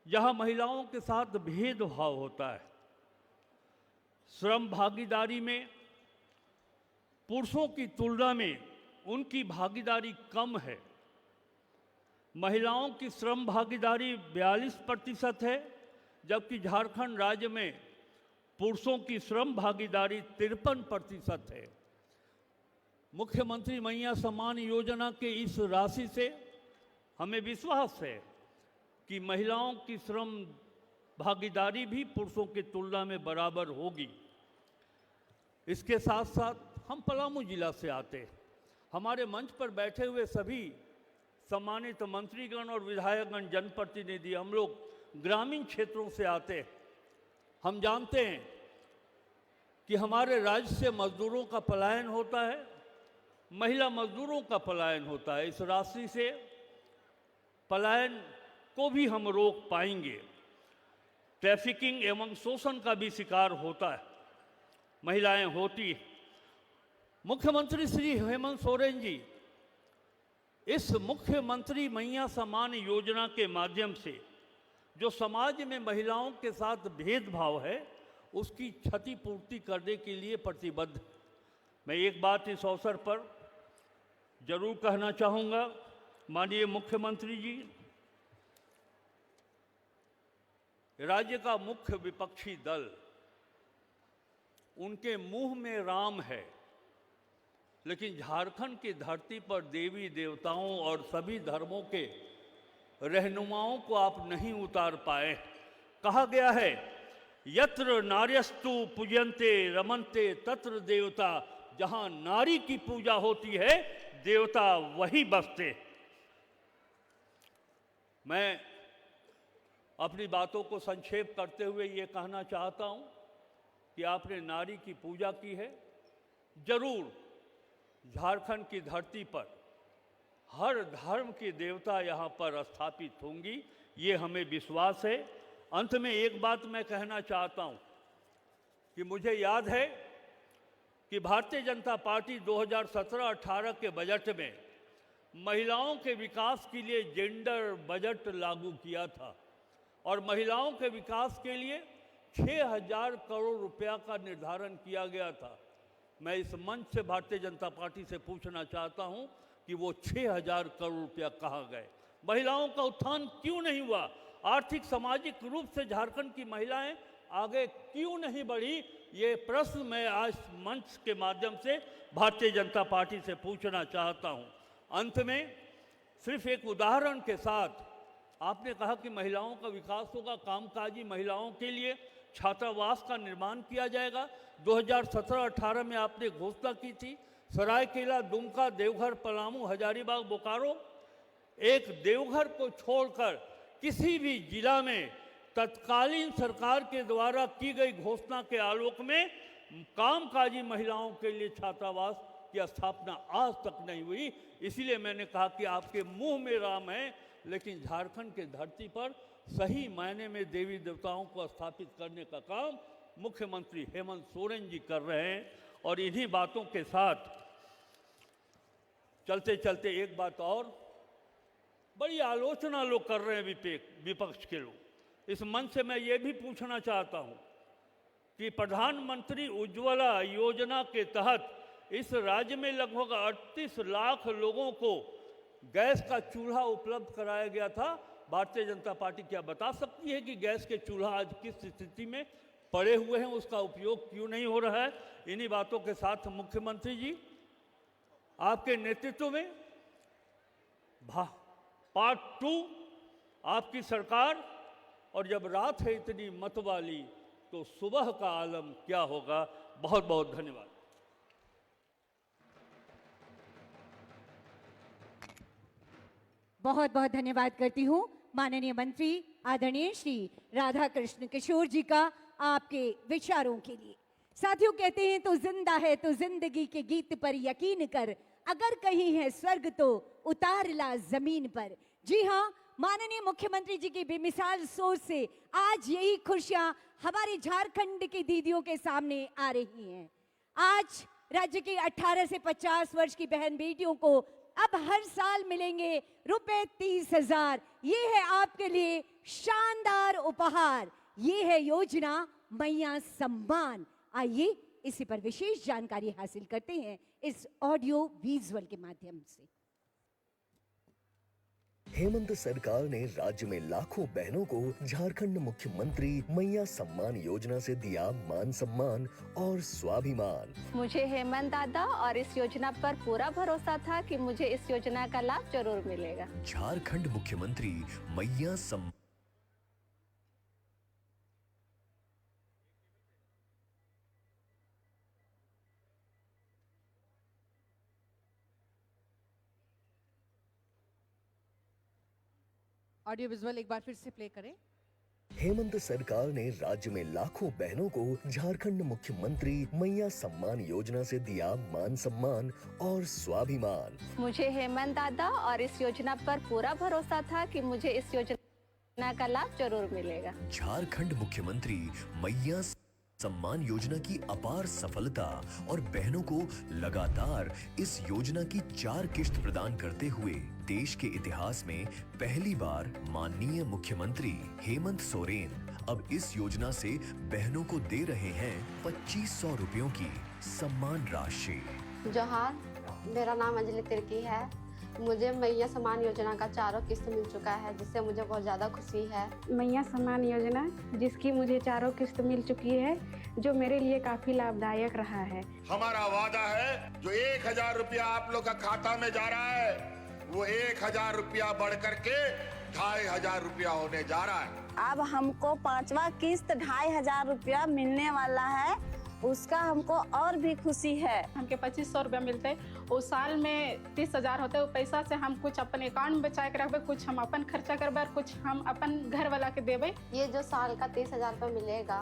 जहां महिलाओं के साथ भेदभाव होता है। श्रम भागीदारी में पुरुषों की तुलना में उनकी भागीदारी कम है। महिलाओं की श्रम भागीदारी 42% है, जबकि झारखंड राज्य में पुरुषों की श्रम भागीदारी 53% है। मुख्यमंत्री मैया सम्मान योजना के इस राशि से हमें विश्वास है कि महिलाओं की श्रम भागीदारी भी पुरुषों की तुलना में बराबर होगी। इसके साथ साथ हम पलामू जिला से आते हैं। हमारे मंच पर बैठे हुए सभी सम्मानित मंत्रीगण और विधायकगण, जनप्रतिनिधि, हम लोग ग्रामीण क्षेत्रों से आते हैं। हम जानते हैं कि हमारे राज्य से मजदूरों का पलायन होता है, महिला मजदूरों का पलायन होता है। इस राशि से पलायन को भी हम रोक पाएंगे। ट्रैफिकिंग एवं शोषण का भी शिकार होता है, महिलाएं होती हैं। मुख्यमंत्री श्री हेमंत सोरेन जी इस मुख्यमंत्री मैया सम्मान योजना के माध्यम से जो समाज में महिलाओं के साथ भेदभाव है उसकी क्षतिपूर्ति करने के लिए प्रतिबद्ध है। मैं एक बात इस अवसर पर जरूर कहना चाहूँगा, माननीय मुख्यमंत्री जी, राज्य का मुख्य विपक्षी दल, उनके मुंह में राम है, लेकिन झारखंड की धरती पर देवी देवताओं और सभी धर्मों के रहनुमाओं को आप नहीं उतार पाए। कहा गया है, यत्र नार्यस्तु पूजन्ते रमन्ते तत्र देवता। जहां नारी की पूजा होती है देवता वही बसते। मैं अपनी बातों को संक्षेप करते हुए ये कहना चाहता हूं कि आपने नारी की पूजा की है। जरूर झारखंड की धरती पर हर धर्म की देवता यहाँ पर स्थापित होंगी, ये हमें विश्वास है। अंत में एक बात मैं कहना चाहता हूँ कि मुझे याद है कि भारतीय जनता पार्टी 2017-18 के बजट में महिलाओं के विकास के लिए जेंडर बजट लागू किया था और महिलाओं के विकास के लिए 6000 करोड़ रुपया का निर्धारण किया गया था। मैं इस मंच से भारतीय जनता पार्टी से पूछना चाहता हूं कि वो 6000 करोड़ रुपया कहाँ गए? महिलाओं का उत्थान क्यों नहीं हुआ? आर्थिक सामाजिक रूप से झारखंड की महिलाएं आगे क्यों नहीं बढ़ी? ये प्रश्न मैं आज मंच के माध्यम से भारतीय जनता पार्टी से पूछना चाहता हूं। अंत में सिर्फ एक उदाहरण के साथ, आपने कहा कि महिलाओं का विकास होगा, कामकाजी महिलाओं के लिए छात्रावास का निर्माण किया जाएगा। 2017-18 में आपने घोषणा की थी, सरायकेला, दुमका, देवघर, पलामू, हजारीबाग, बोकारो, एक देवघर को छोड़कर किसी भी जिला में तत्कालीन सरकार के द्वारा की गई घोषणा के आलोक में कामकाजी महिलाओं के लिए छात्रावास की स्थापना आज तक नहीं हुई। इसलिए मैंने कहा कि आपके मुंह में राम है, लेकिन झारखंड के धरती पर सही मायने में देवी देवताओं को स्थापित करने का काम मुख्यमंत्री हेमंत सोरेन जी कर रहे हैं। और इन्हीं बातों के साथ चलते चलते एक बात और, बड़ी आलोचना लोग कर रहे हैं, विपक्ष के लोग। इस मंच से मैं ये भी पूछना चाहता हूँ कि प्रधानमंत्री उज्ज्वला योजना के तहत इस राज्य में लगभग 38 लाख लोगों को गैस का चूल्हा उपलब्ध कराया गया था। भारतीय जनता पार्टी क्या बता सकती है कि गैस के चूल्हा आज किस स्थिति में पड़े हुए हैं, उसका उपयोग क्यों नहीं हो रहा है? इन्हीं बातों के साथ मुख्यमंत्री जी, आपके नेतृत्व में पार्ट 2 आपकी सरकार, और जब रात है इतनी मतवाली तो सुबह का आलम क्या होगा। बहुत बहुत धन्यवाद। बहुत बहुत धन्यवाद करती हूँ माननीय मंत्री आदरणीय श्री राधाकृष्ण किशोर जी का आपके विचारों के लिए। साथियों, कहते हैं तो जिंदा है तो जिंदगी के गीत पर यकीन कर, अगर कहीं है स्वर्ग तो उतार ला जमीन पर। जी हाँ, माननीय मुख्यमंत्री जी की बेमिसाल सोच से आज यही खुशियां हमारे झारखंड की दीदियों के सामने आ रही हैं। आज राज्य की 18 से 50 वर्ष की बहन बेटियों को अब हर साल मिलेंगे रुपए 30,000। ये है आपके लिए शानदार उपहार। ये है योजना मैया सम्मान। आइए इसी पर विशेष जानकारी हासिल करते हैं इस ऑडियो विजुअल के माध्यम से। हेमंत सरकार ने राज्य में लाखों बहनों को झारखंड मुख्यमंत्री मैया सम्मान योजना से दिया मान सम्मान और स्वाभिमान। मुझे हेमंत दादा और इस योजना पर पूरा भरोसा था कि मुझे इस योजना का लाभ जरूर मिलेगा। झारखंड मुख्यमंत्री मैया सम्मान। ऑडियो विजुअल एक बार फिर से प्ले करें। हेमंत सरकार ने राज्य में लाखों बहनों को झारखंड मुख्यमंत्री मैया सम्मान योजना से दिया मान सम्मान और स्वाभिमान। मुझे हेमंत दादा और इस योजना पर पूरा भरोसा था कि मुझे इस योजना का लाभ जरूर मिलेगा। झारखंड मुख्यमंत्री मैया सम्मान योजना की अपार सफलता और बहनों को लगातार इस योजना की 4 किश्त प्रदान करते हुए देश के इतिहास में पहली बार माननीय मुख्यमंत्री हेमंत सोरेन अब इस योजना से बहनों को दे रहे हैं 2500 रुपयों की सम्मान राशि। जोहार, मेरा नाम अंजलि तिर्की है। मुझे मैया सम्मान योजना का 4 किस्त मिल चुका है, जिससे मुझे बहुत ज़्यादा खुशी है। मैया सम्मान योजना जिसकी मुझे 4 किस्त मिल चुकी है, जो मेरे लिए काफी लाभदायक रहा है। हमारा वादा है जो 1000 रुपया आप लोग का खाता में जा रहा है, वो 1000 रुपया बढ़ करके 2500 रुपया होने जा रहा है। अब हमको 5वां किस्त 2500 रुपया मिलने वाला है, उसका हमको और भी खुशी है। हमके 2500 रुपया मिलते, उस साल में 30,000 होते। वो पैसा से हम कुछ अपने अकाउंट में बचा के रखबे, कुछ हम अपन खर्चा करबे, कुछ हम अपन घर वाला के देबे। ये जो साल का 30,000 रुपया मिलेगा,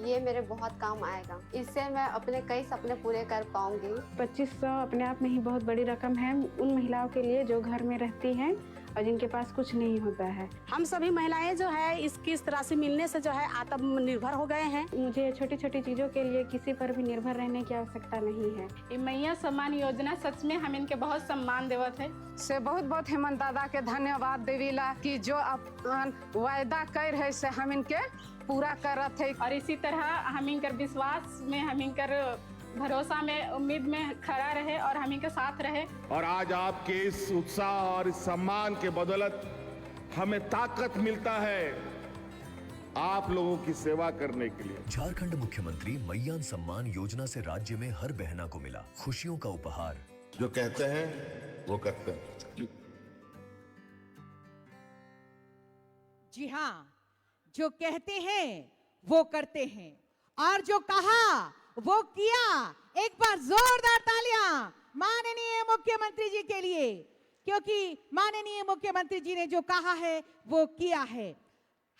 ये मेरे बहुत काम आएगा। इससे मैं अपने कई सपने पूरे कर पाऊंगी। 2500 अपने आप में ही बहुत बड़ी रकम है उन महिलाओं के लिए जो घर में रहती हैं और जिनके पास कुछ नहीं होता है। हम सभी महिलाएं जो है इस किस्त राशि मिलने से जो है आत्मनिर्भर हो गए हैं। मुझे छोटी छोटी चीजों के लिए किसी पर भी निर्भर रहने की आवश्यकता नहीं है। ये मैया सम्मान योजना सच में हम इनके बहुत सम्मान देवत है। से बहुत बहुत हेमंत दादा के धन्यवाद देवीला कि जो अपन वायदा कर है से हम इनके पूरा करत है। और इसी तरह हम इनकर विश्वास में, हम इनकर भरोसा में, उम्मीद में खड़ा रहे और हम इनके साथ रहे। और आज आपके इस उत्साह और इस सम्मान के बदौलत हमें ताकत मिलता है आप लोगों की सेवा करने के लिए। झारखंड मुख्यमंत्री मैया सम्मान योजना से राज्य में हर बहना को मिला खुशियों का उपहार। जो कहते हैं वो करते हैं। जी हाँ, जो कहते हैं वो करते हैं, और जो कहा वो किया। एक बार जोरदार तालियां माननीय मुख्यमंत्री जी के लिए। क्योंकि माननीय मुख्यमंत्री जी ने जो कहा है वो किया है।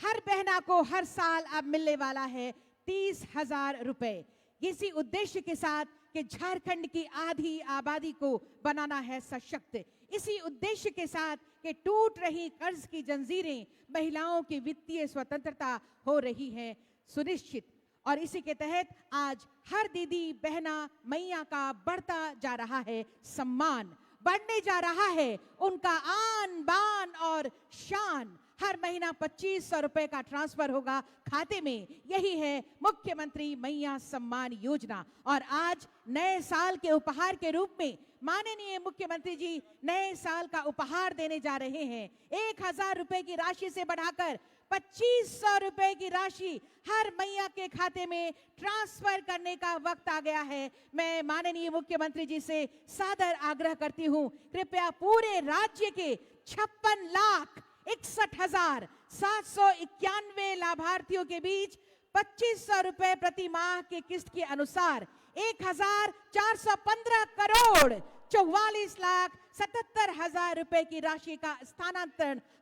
हर बहना को हर साल अब मिलने वाला है 30,000 रुपए। इसी उद्देश्य के साथ कि झारखंड की आधी आबादी को बनाना है सशक्त, इसी उद्देश्य के साथ कि टूट रही कर्ज की जंजीरें, महिलाओं की वित्तीय स्वतंत्रता हो रही है सुनिश्चित। और इसी के तहत आज हर दीदी बहना मैया का बढ़ता जा रहा है सम्मान, बढ़ने जा रहा है उनका आन बान और शान। हर महीना 2500 रुपए का ट्रांसफर होगा खाते में। यही है मुख्यमंत्री मैया सम्मान योजना। और आज नए साल के उपहार के रूप में माननीय मुख्यमंत्री जी नए साल का उपहार देने जा रहे हैं। 1000 रुपए की राशि से बढ़ाकर 2500 रुपए की राशि हर मैया के खाते में ट्रांसफर करने का वक्त आ गया है। मैं माननीय मुख्यमंत्री जी से सादर आग्रह करती हूं, कृपया पूरे राज्य के 56,61,791 लाभार्थियों के बीच 2500 रुपए प्रति माह के किस्त के अनुसार 1,415 करोड़ 44,77,000 रुपए की राशि का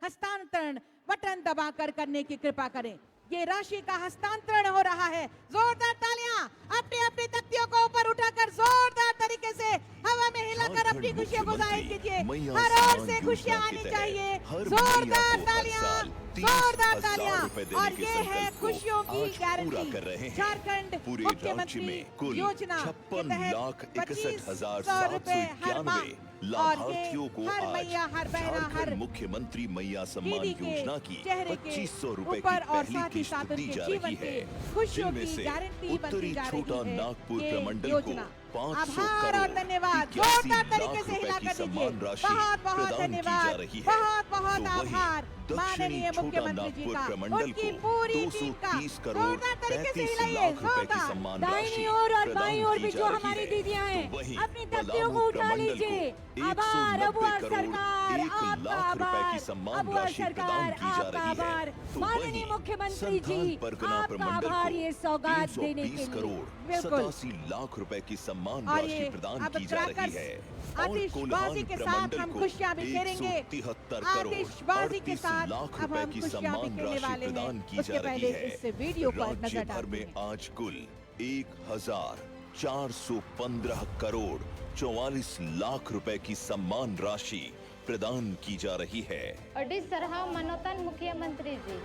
हस्तांतरण बटन दबाकर करने की कृपा करें। ये राशि का हस्तांतरण हो रहा है। जोरदार तालियां अपनी अपनी तख्तियों को ऊपर उठाकर जोरदार तरीके से हवा में हिलाकर अपनी खुशियों को जाहिर कीजिए। हर ओर से खुशियां आनी चाहिए। जोरदार तालियां, जोरदार तालियां। और ये है खुशियों की गारंटी। झारखंड मुख्यमंत्री योजना के तहत 2500 रुपए हर माह। लाभार्थियों को हर मैया, हर बहना, हर मुख्यमंत्री मैया सम्मान दीदी के योजना की चेहरे के 2500 रुपए की ऊपर और पहली साथ ही किस्त साथ दी उनके जा जीवन रही के है, खुशियों जिनमें की से गारंटी बनती उत्तरी जा छोटा रही है। नागपुर ये प्रमंडल को योजना 500 आभार और धन्यवाद 81 जोरदार तरीके लाख से रुपए हिला की कर दीजिए। सम्मान राशि बहुत बहुत प्रदान की जा धन्यवाद, रही है। बहुत बहुत तो वहीं आभार दक्षिणी माननीय छोटा मुख्यमंत्री जी नागपुर का, प्रमंडल उनकी को पूरी टीम का 230 करोड़ जोरदार तरीके से 35 हिलाइए। लाख रुपए की जोरदार सम्मान दाहिनी राशि ओर और प्रदान बाईं ओर की भी जा जो रही हमारी है। दीदियां हैं, तो वहीं अपनी तख्तियों को पलामू उठा प्रमंडल लीजिए। को आभार 190 अबुआ करोड़ सरकार, 1 आपका लाख रुपए आभार की सम्मान अबुआ राशि प्रदान सरकार, की जा आपका रही है। आभार तो माननीय वहीं मुख्यमंत्री जी, संथाल परगना आपका प्रमंडल आभार को ये सौगात देने के 320 लिए। करोड़ बिल्कुल। 87 लाख रुपए की सम्मान और राशि ये प्रदान अब की जा रही क्रैकर्स, है। आतिशबाजी के साथ हम खुशियां बिखेरेंगे। 173 करोड़ आतिशबाजी के 38 साथ लाख अब रुपए हम की खुशियां सम्मान बिखेरने राशि वाले प्रदान हैं। की उसके जा रही पहले है। इस वीडियो पर राज्य नजर भर डालते में हैं। आज कुल 1,415 करोड़ 44 लाख रुपए की सम्मान राशि प्रदान की जा रही है। अडिस सरहा मनोतन मुख्यमंत्री जी।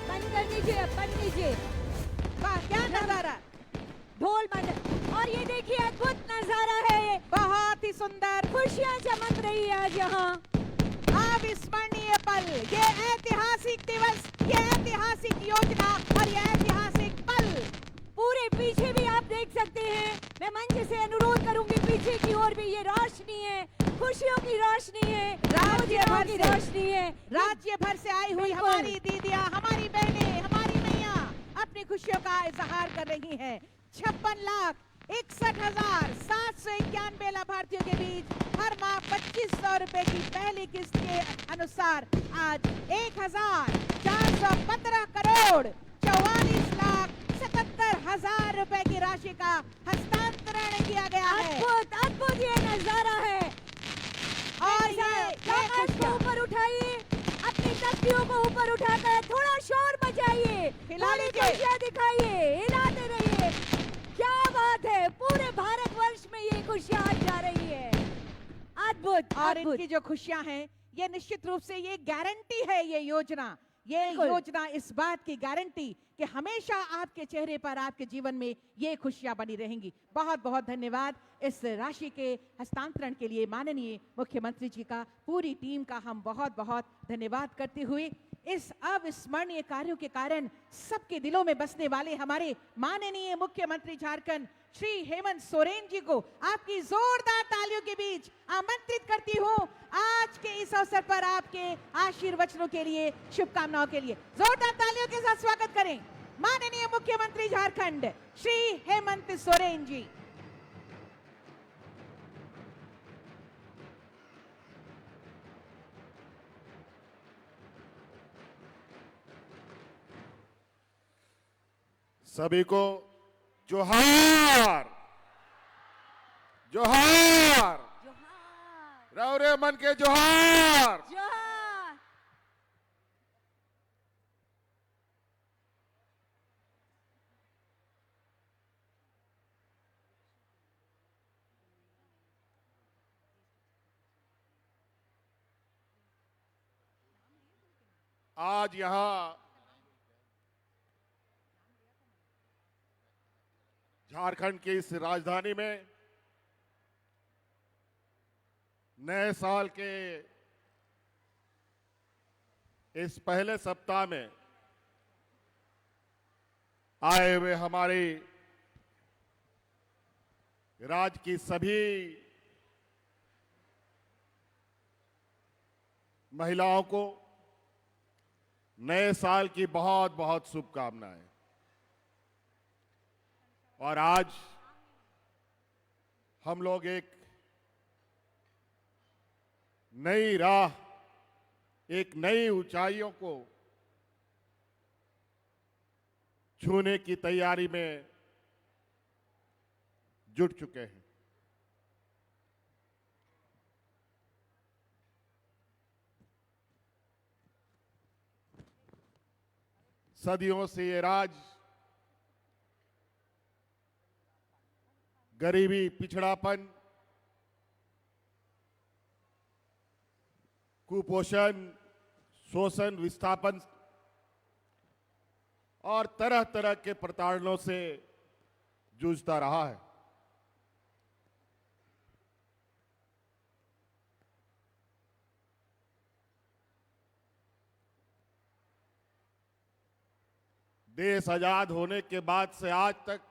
बंद कर दीजिए, बंद कीजिए। वाह क्या नजारा, ढोल बंद। और ये देखिए अद्भुत नजारा है, बहुत ही सुंदर, खुशियां चमक रही है आज यहाँ। अविस्मरणीय पल, ये ऐतिहासिक दिवस, ये ऐतिहासिक योजना और ये ऐतिहासिक पल। पूरे पीछे भी आप देख सकते हैं। मैं मंच से अनुरोध करूंगी, पीछे की ओर भी ये रोशनी है, खुशियों की रोशनी है, राज्य भर की से रोशनी है। राज्य भर से आई हुई बिल्कुल। हमारी दीदियां, हमारी बहनें, हमारी मैया अपनी खुशियों का इजहार कर रही हैं। 56,61,791 लाभार्थियों के बीच हर माह 2500 रुपए की पहली किस्त के अनुसार आज 1,415 करोड़ 44,77,000 रुपए की राशि का हस्तांतरण किया गया है। अद्भुत अद्भुत ये नजारा है। और ये आकाश को ऊपर उठाइए, अपनी तख्तियों को ऊपर उठाकर थोड़ा शोर मचाइए, हिला थोड़ी लीजिए। खुशियां दिखाइए, हिलाते रहिए। क्या बात है, पूरे भारतवर्ष में ये खुशियां आज जा रही है। अद्भुत और अद्भुत। इनकी जो खुशियां हैं, ये निश्चित रूप से ये गारंटी है, ये योजना बिल्कुल। योजना इस बात की गारंटी कि हमेशा आपके चेहरे पर, आपके जीवन में ये खुशियां बनी रहेंगी। बहुत बहुत धन्यवाद इस राशि के हस्तांतरण के लिए माननीय मुख्यमंत्री जी का, पूरी टीम का हम बहुत बहुत धन्यवाद करते हुए इस अविस्मरणीय कार्यों के कारण सबके दिलों में बसने वाले हमारे माननीय मुख्यमंत्री झारखंड श्री हेमंत सोरेन जी को आपकी जोरदार तालियों के बीच आमंत्रित करती हूं आज के इस अवसर पर आपके आशीर्वचनों के लिए, शुभकामनाओं के लिए। जोरदार तालियों के साथ स्वागत करें माननीय मुख्यमंत्री झारखंड श्री हेमंत सोरेन जी। सभी को जोहार जोहार रौरे मन के जोहार। आज यहां झारखंड की इस राजधानी में नए साल के इस पहले सप्ताह में आए हुए हमारी राज्य की सभी महिलाओं को नए साल की बहुत बहुत शुभकामनाएं। और आज हम लोग एक नई राह, एक नई ऊंचाइयों को छूने की तैयारी में जुट चुके हैं। सदियों से ये राज्य गरीबी, पिछड़ापन, कुपोषण, शोषण, विस्थापन और तरह तरह के प्रताड़नों से जूझता रहा है। देश आजाद होने के बाद से आज तक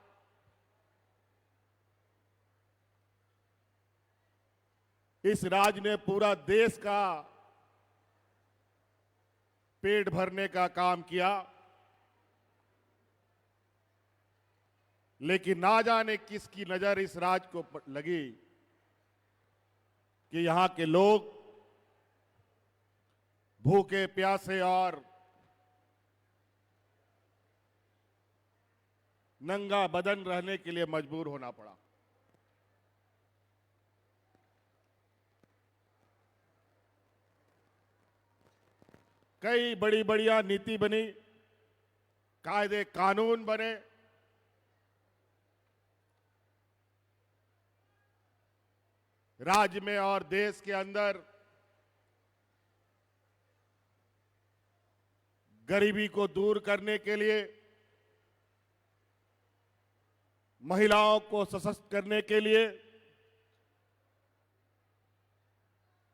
इस राज्य ने पूरा देश का पेट भरने का काम किया, लेकिन ना जाने किसकी नजर इस राज्य को लगी कि यहां के लोग भूखे प्यासे और नंगा बदन रहने के लिए मजबूर होना पड़ा। कई बड़ी बढ़िया नीति बनी, कायदे कानून बने, राज्य में और देश के अंदर गरीबी को दूर करने के लिए, महिलाओं को सशक्त करने के लिए।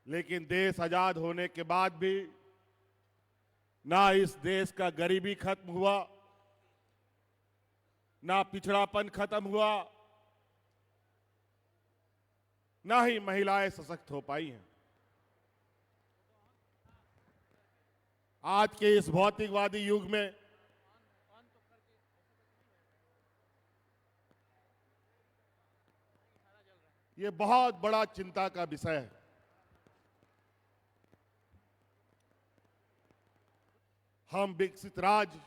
लेकिन देश आजाद होने के बाद भी ना इस देश का गरीबी खत्म हुआ, ना पिछड़ापन खत्म हुआ, ना ही महिलाएं सशक्त हो पाई हैं। आज के इस भौतिकवादी युग में ये बहुत बड़ा चिंता का विषय है। हम विकसित राज्य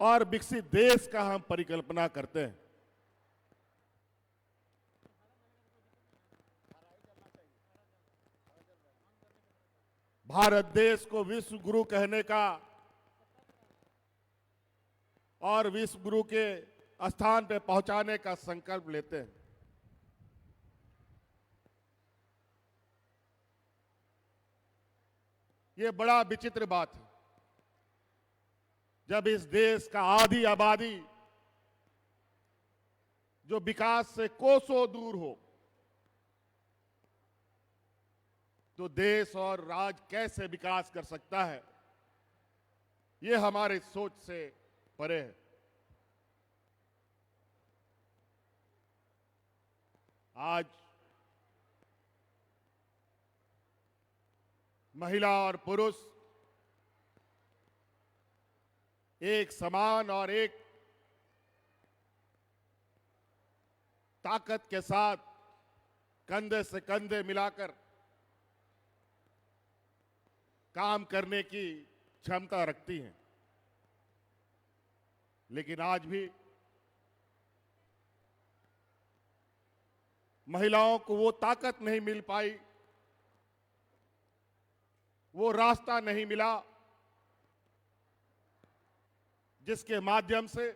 और विकसित देश का हम परिकल्पना करते हैं। भारत देश को विश्व गुरु कहने का और विश्व गुरु के स्थान पे पहुंचाने का संकल्प लेते हैं। ये बड़ा विचित्र बात है, जब इस देश का आधी आबादी जो विकास से कोसों दूर हो, तो देश और राज्य कैसे विकास कर सकता है, ये हमारे सोच से परे है। आज महिला और पुरुष एक समान और एक ताकत के साथ कंधे से कंधे मिलाकर काम करने की क्षमता रखती हैं। लेकिन आज भी महिलाओं को वो ताकत नहीं मिल पाई, वो रास्ता नहीं मिला जिसके माध्यम से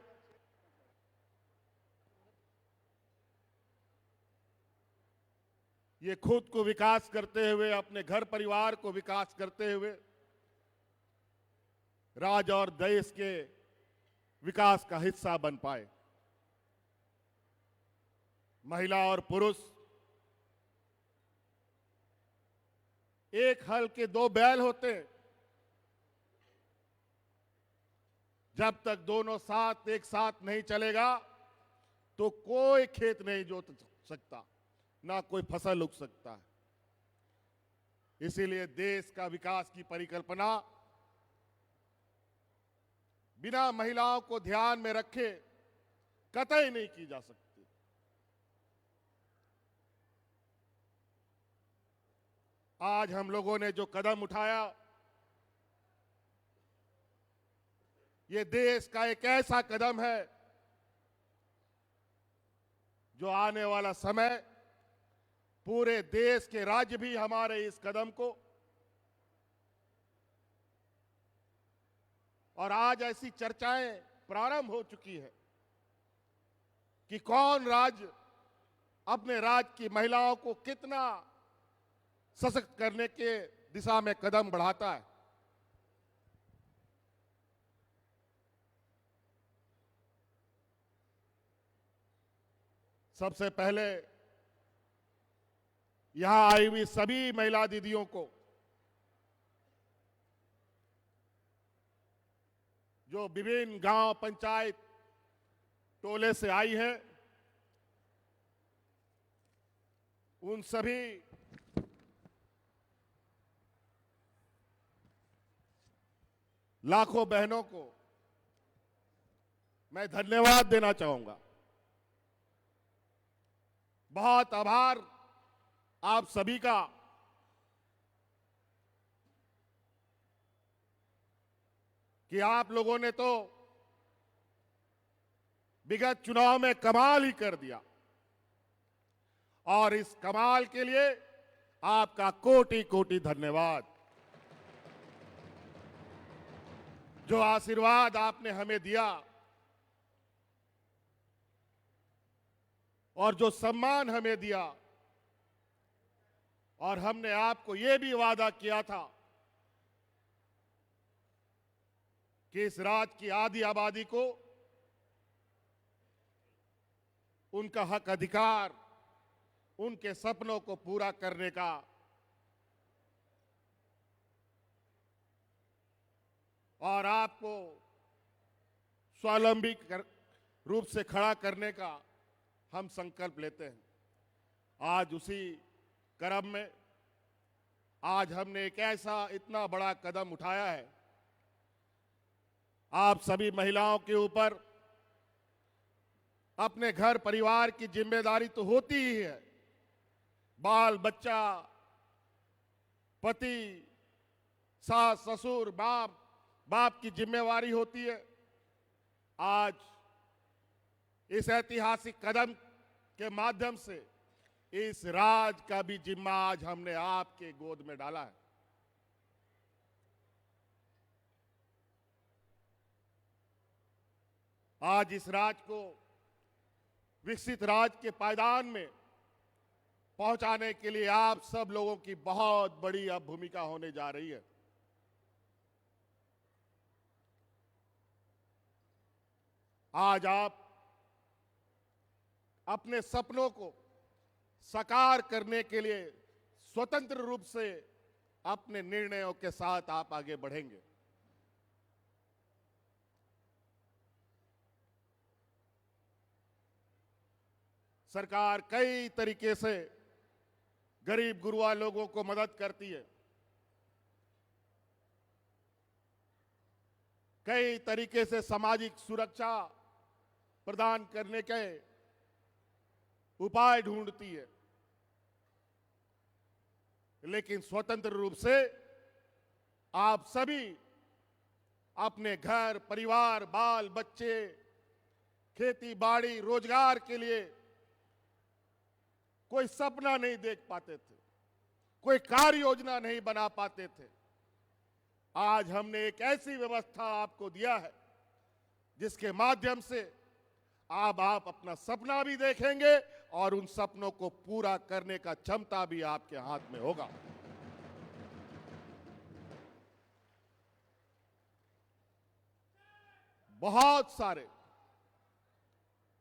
ये खुद को विकास करते हुए, अपने घर परिवार को विकास करते हुए राज्य और देश के विकास का हिस्सा बन पाए। महिला और पुरुष एक हल के दो बैल होते हैं। जब तक दोनों साथ एक साथ नहीं चलेगा तो कोई खेत नहीं जोत सकता, ना कोई फसल उग सकता है। इसीलिए देश का विकास की परिकल्पना बिना महिलाओं को ध्यान में रखे कतई नहीं की जा सकती। आज हम लोगों ने जो कदम उठाया, ये देश का एक ऐसा कदम है जो आने वाला समय पूरे देश के राज्य भी हमारे इस कदम को, और आज ऐसी चर्चाएं प्रारंभ हो चुकी है कि कौन राज्य अपने राज्य की महिलाओं को कितना सशक्त करने के दिशा में कदम बढ़ाता है। सबसे पहले यहां आई हुई सभी महिला दीदियों को, जो विभिन्न गांव, पंचायत, टोले से आई है, उन सभी लाखों बहनों को मैं धन्यवाद देना चाहूंगा। बहुत आभार आप सभी का। कि आप लोगों ने तो विगत चुनाव में कमाल ही कर दिया, और इस कमाल के लिए आपका कोटि कोटि धन्यवाद। जो आशीर्वाद आपने हमें दिया और जो सम्मान हमें दिया, और हमने आपको यह भी वादा किया था कि इस राज्य की आधी आबादी को उनका हक अधिकार, उनके सपनों को पूरा करने का और आपको स्वावलंबी रूप से खड़ा करने का हम संकल्प लेते हैं। आज उसी क्रम में आज हमने एक ऐसा इतना बड़ा कदम उठाया है। आप सभी महिलाओं के ऊपर अपने घर परिवार की जिम्मेदारी तो होती ही है। बाल बच्चा, पति, सास ससुर, बाप की जिम्मेवारी होती है। आज इस ऐतिहासिक कदम के माध्यम से इस राज का भी जिम्मा आज हमने आपके गोद में डाला है। आज इस राज को विकसित राज के पायदान में पहुंचाने के लिए आप सब लोगों की बहुत बड़ी अब भूमिका होने जा रही है। आज आप अपने सपनों को साकार करने के लिए स्वतंत्र रूप से अपने निर्णयों के साथ आप आगे बढ़ेंगे। सरकार कई तरीके से गरीब गुरुआ लोगों को मदद करती है, कई तरीके से सामाजिक सुरक्षा प्रदान करने के उपाय ढूंढती है, लेकिन स्वतंत्र रूप से आप सभी अपने घर परिवार, बाल बच्चे, खेती बाड़ी, रोजगार के लिए कोई सपना नहीं देख पाते थे, कोई कार्य योजना नहीं बना पाते थे। आज हमने एक ऐसी व्यवस्था आपको दिया है जिसके माध्यम से आप अपना सपना भी देखेंगे और उन सपनों को पूरा करने का क्षमता भी आपके हाथ में होगा। बहुत सारे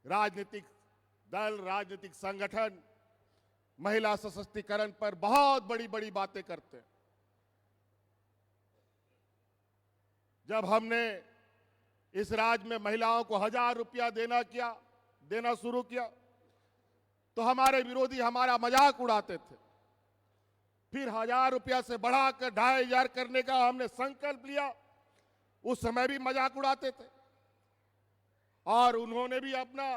राजनीतिक दल, राजनीतिक संगठन महिला सशक्तिकरण पर बहुत बड़ी बड़ी बातें करते हैं। जब हमने इस राज्य में महिलाओं को 1000 रुपया देना शुरू किया तो हमारे विरोधी हमारा मजाक उड़ाते थे। फिर 1000 रुपया से बढ़ाकर 2500 करने का हमने संकल्प लिया, उस समय भी मजाक उड़ाते थे। और उन्होंने भी अपना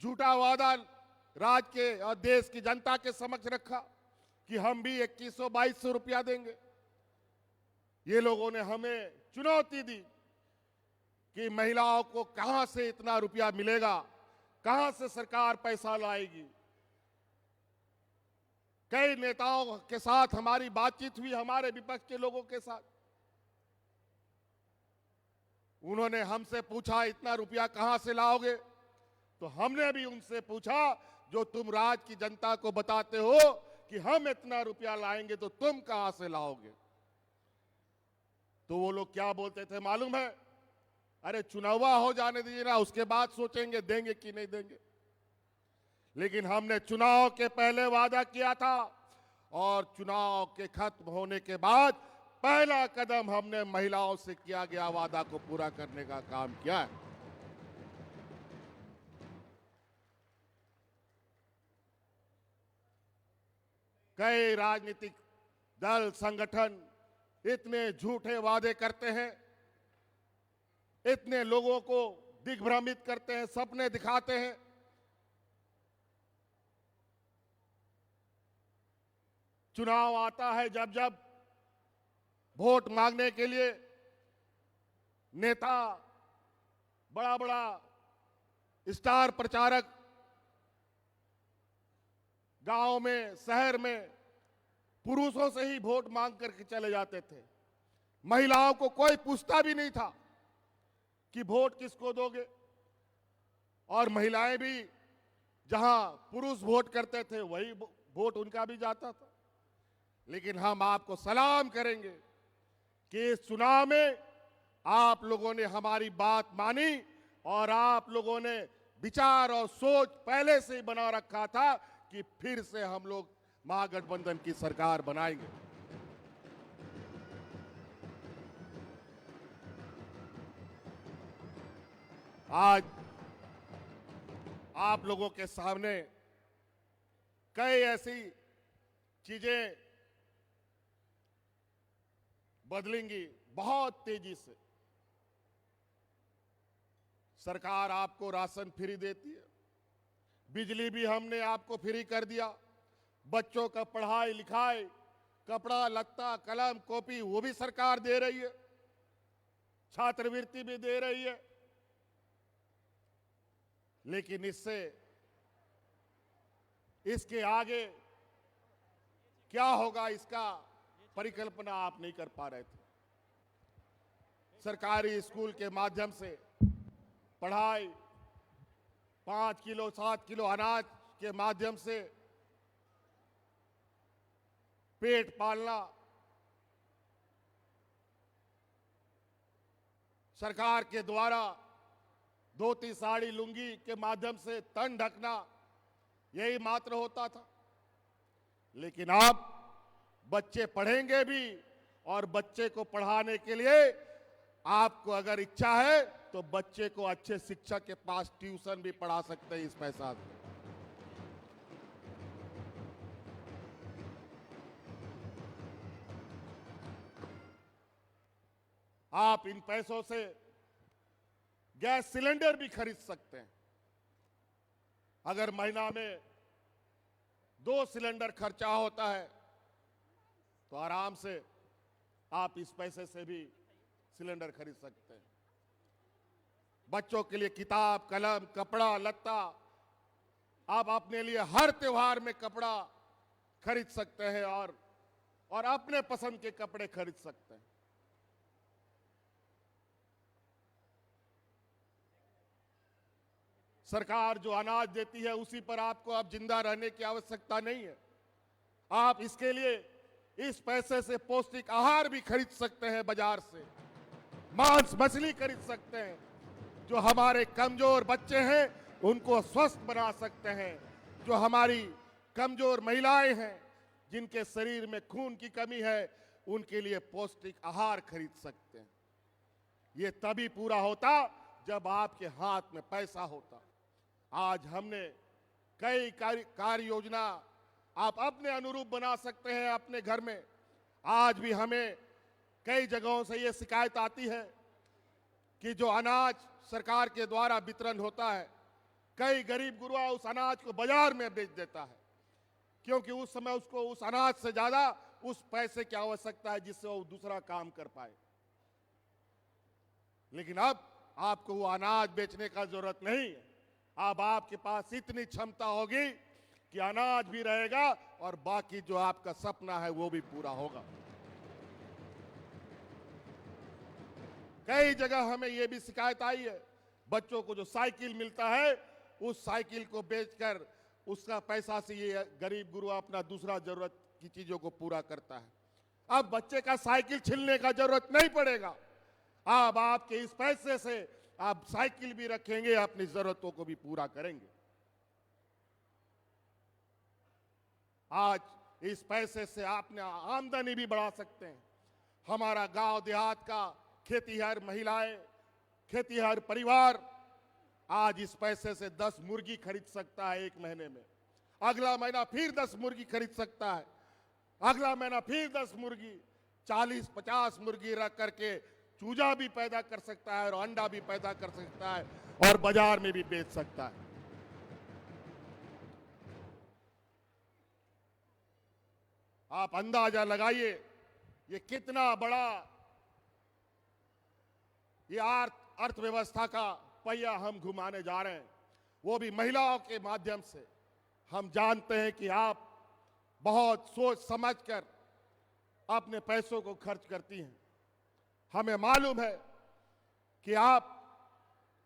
झूठा वादा राज्य के और देश की जनता के समक्ष रखा कि हम भी 2100-2200 रुपया देंगे। ये लोगों ने हमें चुनौती दी कि महिलाओं को कहां से इतना रुपया मिलेगा, कहां से सरकार पैसा लाएगी। कई नेताओं के साथ हमारी बातचीत हुई, हमारे विपक्ष के लोगों के साथ। उन्होंने हमसे पूछा इतना रुपया कहां से लाओगे, तो हमने भी उनसे पूछा जो तुम राज्य की जनता को बताते हो कि हम इतना रुपया लाएंगे तो तुम कहां से लाओगे। तो वो लोग क्या बोलते थे मालूम है, अरे चुनावा हो जाने दीजिए ना, उसके बाद सोचेंगे देंगे कि नहीं देंगे। लेकिन हमने चुनाव के पहले वादा किया था और चुनाव के खत्म होने के बाद पहला कदम हमने महिलाओं से किया गया वादा को पूरा करने का काम किया है। कई राजनीतिक दल, संगठन इतने झूठे वादे करते हैं, इतने लोगों को दिग्भ्रमित करते हैं, सपने दिखाते हैं। चुनाव आता है, जब जब वोट मांगने के लिए नेता, बड़ा बड़ा स्टार प्रचारक गांव में, शहर में पुरुषों से ही वोट मांग करके चले जाते थे। महिलाओं को कोई पूछता भी नहीं था कि वोट किसको दोगे। और महिलाएं भी जहां पुरुष वोट करते थे वही वोट उनका भी जाता था। लेकिन हम आपको सलाम करेंगे कि इस चुनाव में आप लोगों ने हमारी बात मानी और आप लोगों ने विचार और सोच पहले से ही बना रखा था कि फिर से हम लोग महागठबंधन की सरकार बनाएंगे। आज आप लोगों के सामने कई ऐसी चीजें बदलेंगी बहुत तेजी से। सरकार आपको राशन फ्री देती है, बिजली भी हमने आपको फ्री कर दिया, बच्चों का पढ़ाई लिखाई, कपड़ा लत्ता, कलम कॉपी वो भी सरकार दे रही है, छात्रवृत्ति भी दे रही है। लेकिन इसके आगे क्या होगा इसका परिकल्पना आप नहीं कर पा रहे थे। सरकारी स्कूल के माध्यम से पढ़ाई, 5 किलो 7 किलो अनाज के माध्यम से पेट पालना, सरकार के द्वारा धोती साड़ी लुंगी के माध्यम से तन ढकना, यही मात्र होता था। लेकिन अब बच्चे पढ़ेंगे भी और बच्चे को पढ़ाने के लिए आपको अगर इच्छा है तो बच्चे को अच्छे शिक्षक के पास ट्यूशन भी पढ़ा सकते हैं इस पैसा से। आप इन पैसों से गैस सिलेंडर भी खरीद सकते हैं। अगर महीना में 2 सिलेंडर खर्चा होता है तो आराम से आप इस पैसे से भी सिलेंडर खरीद सकते हैं। बच्चों के लिए किताब, कलम, कपड़ा, लत्ता आप अपने लिए हर त्योहार में कपड़ा खरीद सकते हैं और अपने पसंद के कपड़े खरीद सकते हैं। सरकार जो अनाज देती है उसी पर आपको अब जिंदा रहने की आवश्यकता नहीं है। आप इसके लिए इस पैसे से पौष्टिक आहार भी खरीद सकते हैं, बाजार से मांस मछली खरीद सकते हैं। जो हमारे कमजोर बच्चे हैं उनको स्वस्थ बना सकते हैं। जो हमारी कमजोर महिलाएं हैं जिनके शरीर में खून की कमी है उनके लिए पौष्टिक आहार खरीद सकते हैं। ये तभी पूरा होता जब आपके हाथ में पैसा होता। आज हमने कई कार्य योजना आप अपने अनुरूप बना सकते हैं अपने घर में। आज भी हमें कई जगहों से ये शिकायत आती है कि जो अनाज सरकार के द्वारा वितरण होता है, कई गरीब गुरुआ उस अनाज को बाजार में बेच देता है, क्योंकि उस समय उसको उस अनाज से ज्यादा उस पैसे की आवश्यकता है जिससे वो दूसरा काम कर पाए। लेकिन अब आपको वो अनाज बेचने का जरूरत नहीं है। अब आपके पास इतनी क्षमता होगी कि अनाज भी रहेगा और बाकी जो आपका सपना है वो भी पूरा होगा। कई जगह हमें ये भी शिकायत आई है, बच्चों को जो साइकिल मिलता है उस साइकिल को बेचकर उसका पैसा से ये गरीब गुरुआ अपना दूसरा जरूरत की चीजों को पूरा करता है। अब बच्चे का साइकिल छीनने का जरूरत नहीं पड़ेगा। अब आपके इस पैसे से आप साइकिल भी रखेंगे, अपनी जरूरतों को भी पूरा करेंगे। आज इस पैसे से आपने आमदनी भी बढ़ा सकते हैं। हमारा गांव देहात का खेतीहर महिलाएं, खेतीहर परिवार आज इस पैसे से 10 मुर्गी खरीद सकता है एक महीने में। अगला महीना फिर 10 मुर्गी खरीद सकता है, अगला महीना फिर 10 मुर्गी, 40-50 मुर्गी रख करके चूजा भी पैदा कर सकता है और अंडा भी पैदा कर सकता है और बाजार में भी बेच सकता है। आप अंदाजा लगाइए ये कितना बड़ा ये अर्थव्यवस्था का पहिया हम घुमाने जा रहे हैं, वो भी महिलाओं के माध्यम से। हम जानते हैं कि आप बहुत सोच समझकर अपने पैसों को खर्च करती हैं। हमें मालूम है कि आप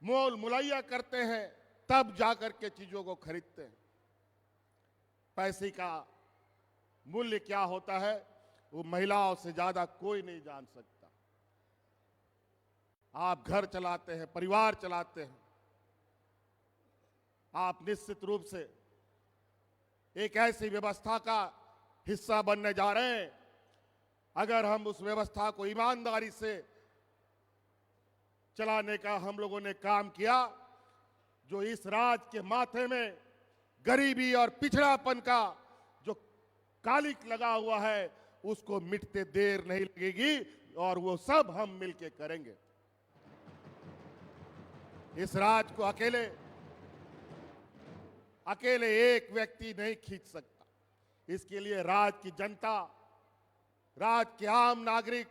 मोल मुलैया करते हैं तब जाकर के चीजों को खरीदते हैं। पैसे का मूल्य क्या होता है वो महिलाओं से ज्यादा कोई नहीं जान सकता। आप घर चलाते हैं, परिवार चलाते हैं, आप निश्चित रूप से एक ऐसी व्यवस्था का हिस्सा बनने जा रहे हैं। अगर हम उस व्यवस्था को ईमानदारी से चलाने का हम लोगों ने काम किया, जो इस राज के माथे में गरीबी और पिछड़ापन का जो कालिक लगा हुआ है उसको मिटते देर नहीं लगेगी और वो सब हम मिलके करेंगे। इस राज को अकेले एक व्यक्ति नहीं खींच सकता। इसके लिए राज की जनता, राज के आम नागरिक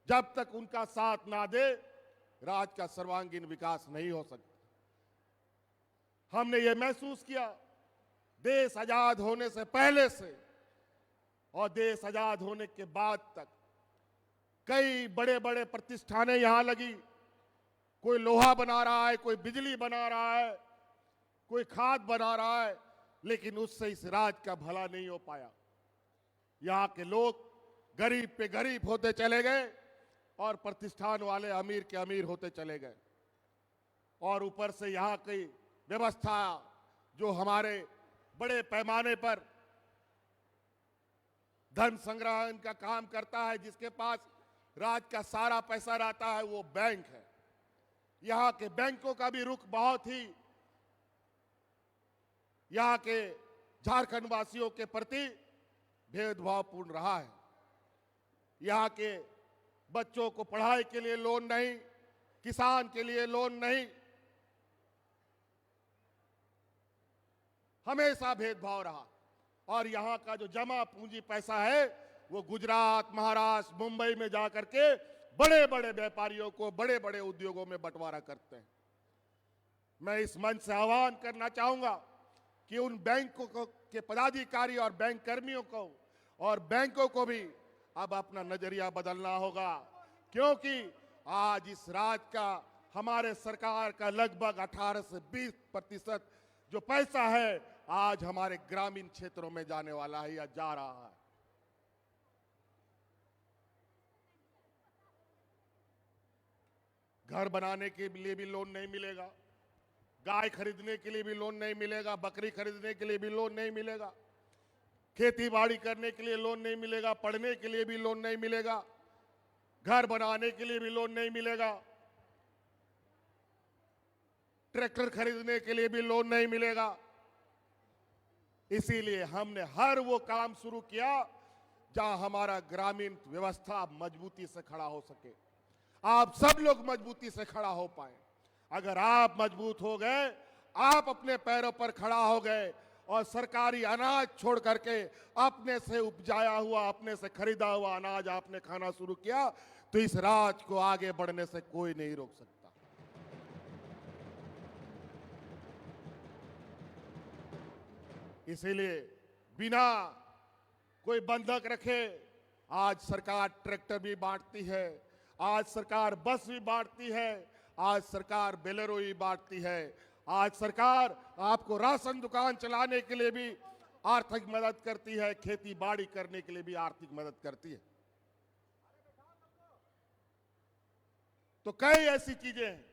जब तक उनका साथ ना दे राज का सर्वांगीण विकास नहीं हो सकता। हमने ये महसूस किया देश आजाद होने से पहले से और देश आजाद होने के बाद तक कई बड़े बड़े प्रतिष्ठानें यहां लगी। कोई लोहा बना रहा है, कोई बिजली बना रहा है, कोई खाद बना रहा है, लेकिन उससे इस राज का भला नहीं हो पाया। यहाँ के लोग गरीब पे गरीब होते चले गए और प्रतिष्ठान वाले अमीर के अमीर होते चले गए। और ऊपर से यहाँ की व्यवस्था जो हमारे बड़े पैमाने पर धन संग्रहण का काम करता है, जिसके पास राज का सारा पैसा रहता है, वो बैंक है। यहाँ के बैंकों का भी रुख बहुत ही यहाँ के झारखंड वासियों के प्रति भेदभावपूर्ण रहा है। यहाँ के बच्चों को पढ़ाई के लिए लोन नहीं, किसान के लिए लोन नहीं, हमेशा भेदभाव रहा। और यहाँ का जो जमा पूंजी पैसा है वो गुजरात, महाराष्ट्र, मुंबई में जाकर के बड़े बड़े व्यापारियों को बड़े बड़े उद्योगों में बंटवारा करते हैं। मैं इस मंच से आह्वान करना चाहूंगा कि उन बैंकों के पदाधिकारी और बैंक कर्मियों को और बैंकों को भी अब अपना नजरिया बदलना होगा, क्योंकि आज इस राज्य का, हमारे सरकार का लगभग 18 से 20% जो पैसा है आज हमारे ग्रामीण क्षेत्रों में जाने वाला है या जा रहा है। घर बनाने के लिए भी लोन नहीं मिलेगा, गाय खरीदने के लिए भी लोन नहीं मिलेगा, बकरी खरीदने के लिए भी लोन नहीं मिलेगा, खेती बाड़ी करने के लिए लोन नहीं मिलेगा, पढ़ने के लिए भी लोन नहीं मिलेगा, घर बनाने के लिए भी लोन नहीं मिलेगा, ट्रैक्टर खरीदने के लिए भी लोन नहीं मिलेगा। इसीलिए हमने हर वो काम शुरू किया जहां हमारा ग्रामीण व्यवस्था मजबूती से खड़ा हो सके, आप सब लोग मजबूती से खड़ा हो पाए। अगर आप मजबूत हो गए, आप अपने पैरों पर खड़ा हो गए और सरकारी अनाज छोड़ करके अपने से उपजाया हुआ, अपने से खरीदा हुआ अनाज आपने खाना शुरू किया, तो इस राज्य को आगे बढ़ने से कोई नहीं रोक सकता। इसीलिए बिना कोई बंधक रखे आज सरकार ट्रैक्टर भी बांटती है, आज सरकार बस भी बांटती है, आज सरकार बोलेरो भी बांटती है, आज सरकार आपको राशन दुकान चलाने के लिए भी आर्थिक मदद करती है, खेती बाड़ी करने के लिए भी आर्थिक मदद करती है। तो कई ऐसी चीजें हैं।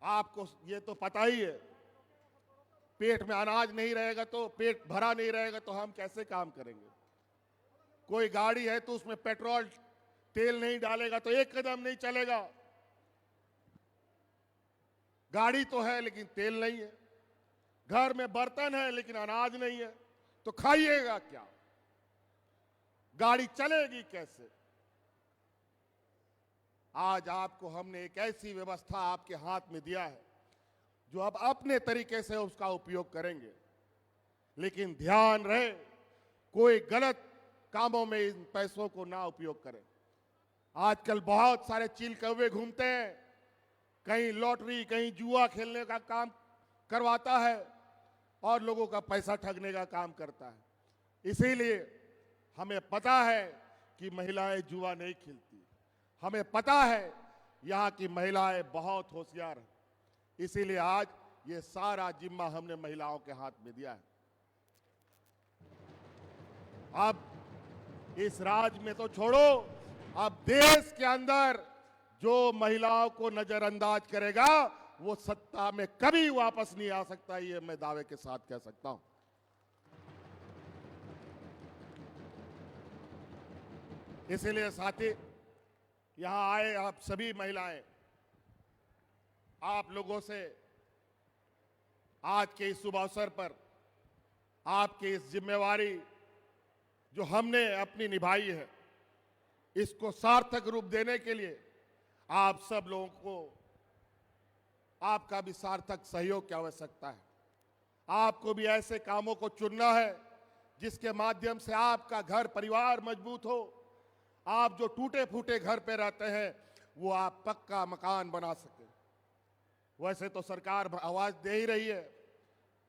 आपको ये तो पता ही है, पेट में अनाज नहीं रहेगा तो, पेट भरा नहीं रहेगा तो हम कैसे काम करेंगे। कोई गाड़ी है तो उसमें पेट्रोल तेल नहीं डालेगा तो एक कदम नहीं चलेगा। गाड़ी तो है लेकिन तेल नहीं है, घर में बर्तन है लेकिन अनाज नहीं है, तो खाइएगा क्या, गाड़ी चलेगी कैसे। आज आपको हमने एक ऐसी व्यवस्था आपके हाथ में दिया है जो अब अपने तरीके से उसका उपयोग करेंगे, लेकिन ध्यान रहे कोई गलत कामों में इन पैसों को ना उपयोग करें। आजकल बहुत सारे चील कौवे घूमते हैं, कहीं लॉटरी कहीं जुआ खेलने का काम करवाता है और लोगों का पैसा ठगने का काम करता है। इसीलिए हमें पता है कि महिलाएं जुआ नहीं खेलती, हमें पता है यहाँ की महिलाएं बहुत होशियार हैं, इसीलिए आज ये सारा जिम्मा हमने महिलाओं के हाथ में दिया है। अब इस राज्य में तो छोड़ो, अब देश के अंदर जो महिलाओं को नजरअंदाज करेगा वो सत्ता में कभी वापस नहीं आ सकता, ये मैं दावे के साथ कह सकता हूं। इसीलिए साथी, यहां आए आप सभी महिलाएं, आप लोगों से आज के इस शुभ अवसर पर आपकी इस जिम्मेवारी जो हमने अपनी निभाई है, इसको सार्थक रूप देने के लिए आप सब लोगों को आपका भी सार्थक सहयोग की आवश्यकता है। आपको भी ऐसे कामों को चुनना है जिसके माध्यम से आपका घर परिवार मजबूत हो, आप जो टूटे फूटे घर पे रहते हैं वो आप पक्का मकान बना सके। वैसे तो सरकार आवाज दे ही रही है,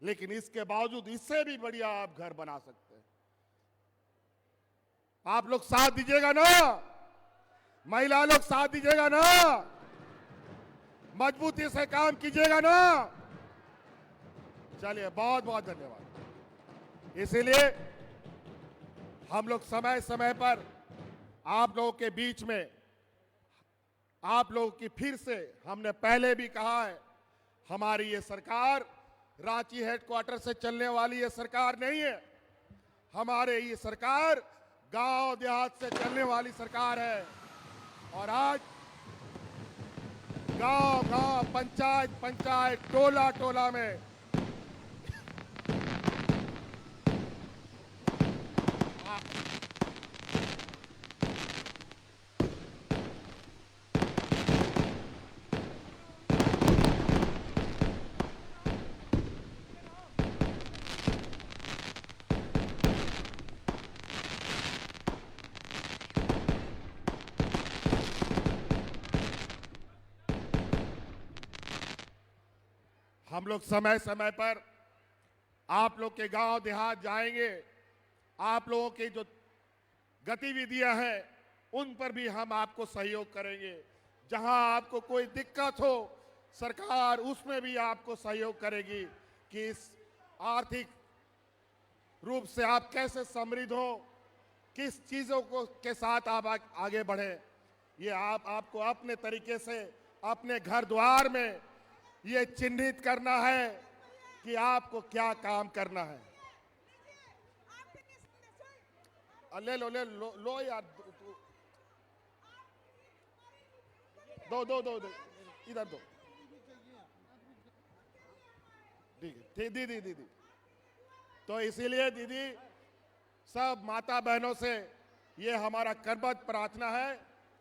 लेकिन इसके बावजूद इससे भी बढ़िया आप घर बना सकते हैं। आप लोग साथ दीजिएगा ना, महिला लोग साथ दीजिएगा ना, मजबूती से काम कीजिएगा ना। चलिए, बहुत बहुत धन्यवाद। इसीलिए हम लोग समय समय पर आप लोगों के बीच में, आप लोगों की फिर से, हमने पहले भी कहा है, हमारी ये सरकार रांची हेडक्वार्टर से चलने वाली ये सरकार नहीं है। हमारे ये सरकार गांव देहात से चलने वाली सरकार है। और आज गांव गांव, पंचायत पंचायत, टोला टोला में हम लोग समय समय पर आप लोग के गांव देहात जाएंगे, आप लोगों की जो गतिविधियां हैं उन पर भी हम आपको सहयोग करेंगे। जहां आपको कोई दिक्कत हो सरकार उसमें भी आपको सहयोग करेगी कि इस आर्थिक रूप से आप कैसे समृद्ध हो, किस चीजों को के साथ आप आगे बढ़े। ये आपको अपने तरीके से अपने घर द्वार में ये चिन्हित करना है कि आपको क्या काम करना है। ले लो यार, दो इधर दो। दीदी तो इसीलिए दीदी सब माता बहनों से ये हमारा करबद्ध प्रार्थना है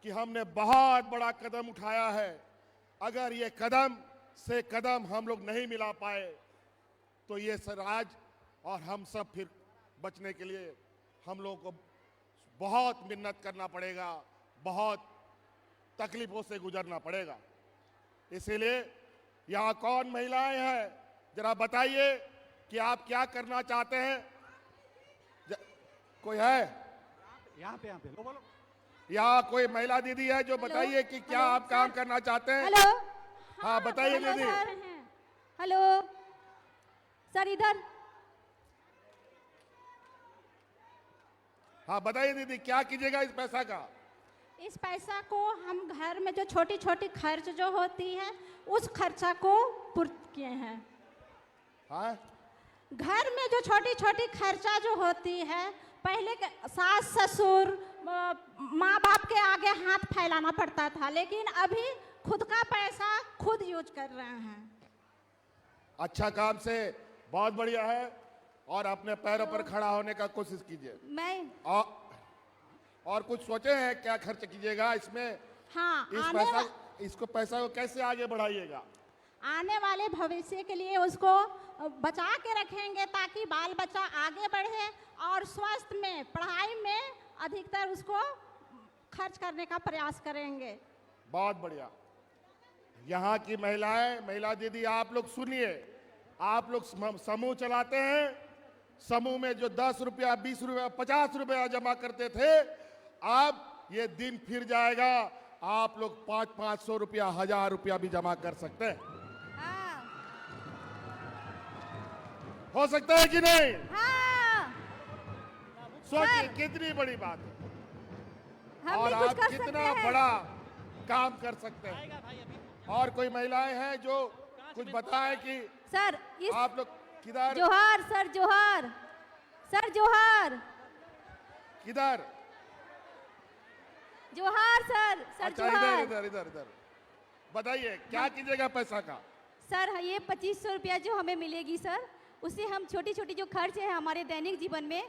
कि हमने बहुत बड़ा कदम उठाया है। अगर ये कदम से कदम हम लोग नहीं मिला पाए तो ये राज और हम सब फिर बचने के लिए हम लोगों को बहुत मेहनत करना पड़ेगा, बहुत तकलीफों से गुजरना पड़ेगा। इसीलिए यहाँ कौन महिलाएं हैं जरा बताइए कि आप क्या करना चाहते हैं। कोई है यहाँ पे लो बोलो। यहाँ कोई महिला दीदी है जो बताइए कि क्या आप काम करना चाहते हैं। हेलो, हाँ बताइए दीदी। हेलो सर, इधर। हाँ बताइए दीदी, क्या कीजिएगा इस पैसा का। इस पैसा को हम घर में जो छोटी छोटी खर्च जो होती है उस खर्चा को पूर्त किए हैं। हाँ? घर में जो छोटी छोटी खर्चा जो होती है, पहले सास ससुर माँ बाप के आगे हाथ फैलाना पड़ता था, लेकिन अभी खुद का पैसा खुद यूज कर रहे हैं। अच्छा काम से बहुत बढ़िया है, और अपने पैरों पर खड़ा होने का कोशिश कीजिए। मैं और कुछ सोचे हैं क्या खर्च कीजिएगा इसमें। हाँ, इसको पैसा को कैसे आगे बढ़ाइएगा। आने वाले भविष्य के लिए उसको बचा के रखेंगे ताकि बाल बच्चा आगे बढ़े और स्वस्थ में पढ़ाई में अधिकतर उसको खर्च करने का प्रयास करेंगे। बहुत बढ़िया। यहाँ की महिला दीदी आप लोग सुनिए, आप लोग समूह चलाते हैं, समूह में जो 10 रुपया 20 रुपया 50 रुपया जमा करते थे, अब ये दिन फिर जाएगा, आप लोग 500 रुपया 1000 रुपया भी जमा कर सकते हैं। हो सकता है कि नहीं। सोचिए कितनी बड़ी बात है, और आप कितना बड़ा काम कर सकते हैं। और कोई महिलाएं हैं जो कुछ बताएं कि सर आप लोग किधर। जोहार सर, जोहार सर, जोहार किधर। जोहार सर, जोहार। इधर बताइए क्या कीजिएगा पैसा का। सर ये 2500 रुपया जो हमें मिलेगी सर, उससे हम छोटी छोटी जो खर्च है हमारे दैनिक जीवन में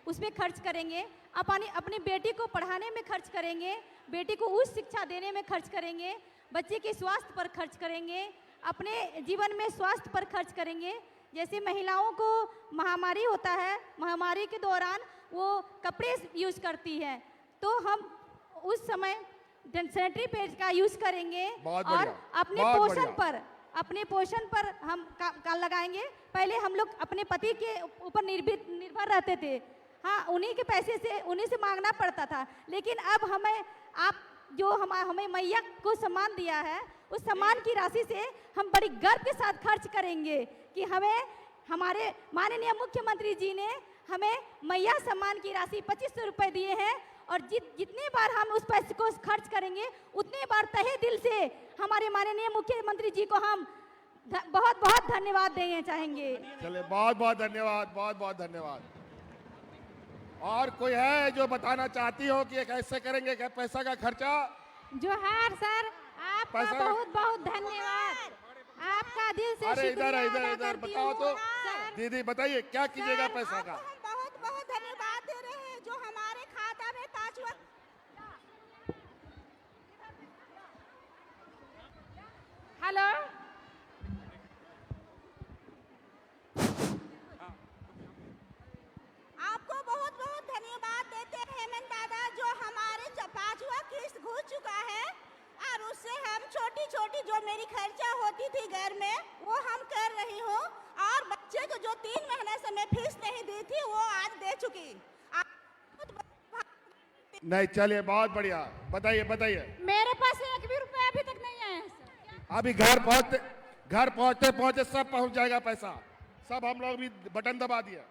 उसमें खर्च करेंगे। अपनी बेटी को पढ़ाने में खर्च करेंगे, बेटी को उच्च शिक्षा देने में खर्च करेंगे, बच्चे के स्वास्थ्य पर खर्च करेंगे, अपने जीवन में स्वास्थ्य पर खर्च करेंगे। जैसे महिलाओं को महामारी होता है, महामारी के दौरान वो कपड़े यूज करती है, तो हम उस समय सैनिटरी पैड का यूज करेंगे और अपने पोषण पर हम काम लगाएंगे। पहले हम लोग अपने पति के ऊपर निर्भर रहते थे, हाँ उन्हीं के पैसे से उन्हीं से मांगना पड़ता था, लेकिन अब हमें मैया को सम्मान दिया है, उस सम्मान की राशि से हम बड़ी गर्व के साथ खर्च करेंगे कि हमें हमारे माननीय मुख्यमंत्री जी ने हमें मैया सम्मान की राशि 2500 रुपये दिए हैं, और जितने बार हम उस पैसे को खर्च करेंगे उतने बार तहे दिल से हमारे माननीय मुख्यमंत्री जी को हम बहुत बहुत धन्यवाद देना चाहेंगे। चले बहुत बहुत धन्यवाद, बहुत बहुत धन्यवाद। और कोई है जो बताना चाहती हो कि कैसे करेंगे क्या पैसा का खर्चा। जोहार सर, आपका बहुत बहुत धन्यवाद, आपका दिल से अरे शुक्रिया इधर बताओ तो दीदी, बताइए क्या कीजिएगा पैसा का। बहुत बहुत धन्यवाद दे रहे हैं जो हमारे खाता में 5 वक्त। हेलो, आपको बहुत बहुत धन्यवाद देते हैं हेमंत दादा, जो हमारे 5वां किस्त घुस चुका है और उससे हम छोटी छोटी जो मेरी खर्चा होती थी घर में वो हम कर रही हूँ और बच्चे को जो 3 महीने से मैं फीस नहीं दी थी वो आज दे चुकी। नहीं, चलिए, बहुत बढ़िया। बताइए बताइए। मेरे पास 1 भी रुपया अभी तक नहीं आया है सर। अभी घर पहुंचते पहुंचते सब पहुंच जाएगा पैसा। सब हम लोग भी बटन दबा दिया।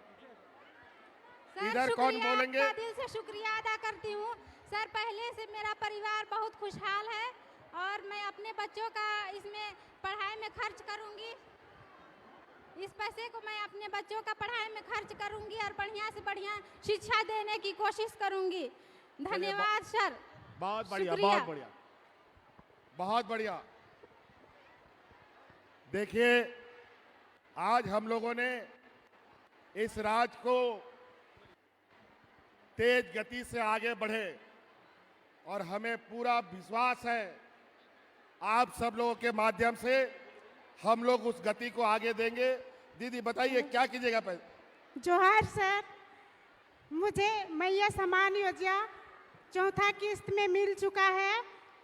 इधर कौन बोलेंगे? आपका दिल से शुक्रिया अदा करती हूँ सर। पहले से मेरा परिवार बहुत खुशहाल है और मैं अपने बच्चों का इसमें पढ़ाई में खर्च करूंगी। इस पैसे को मैं अपने बच्चों का पढ़ाई में खर्च करूंगी और बढ़िया से बढ़िया शिक्षा देने की कोशिश करूंगी। धन्यवाद सर। बहुत बढ़िया, शुक्रिया। बहुत बढ़िया, बहुत बढ़िया। देखिए, आज हम लोगों ने इस राज्य को तेज गति से आगे बढ़े और हमें पूरा विश्वास है आप सब लोगों के माध्यम से हम लोग उस गति को आगे देंगे। दीदी बताइए क्या कीजिएगा पहले? जोहार सर, मुझे मैया सम्मान योजना 4था किस्त में मिल चुका है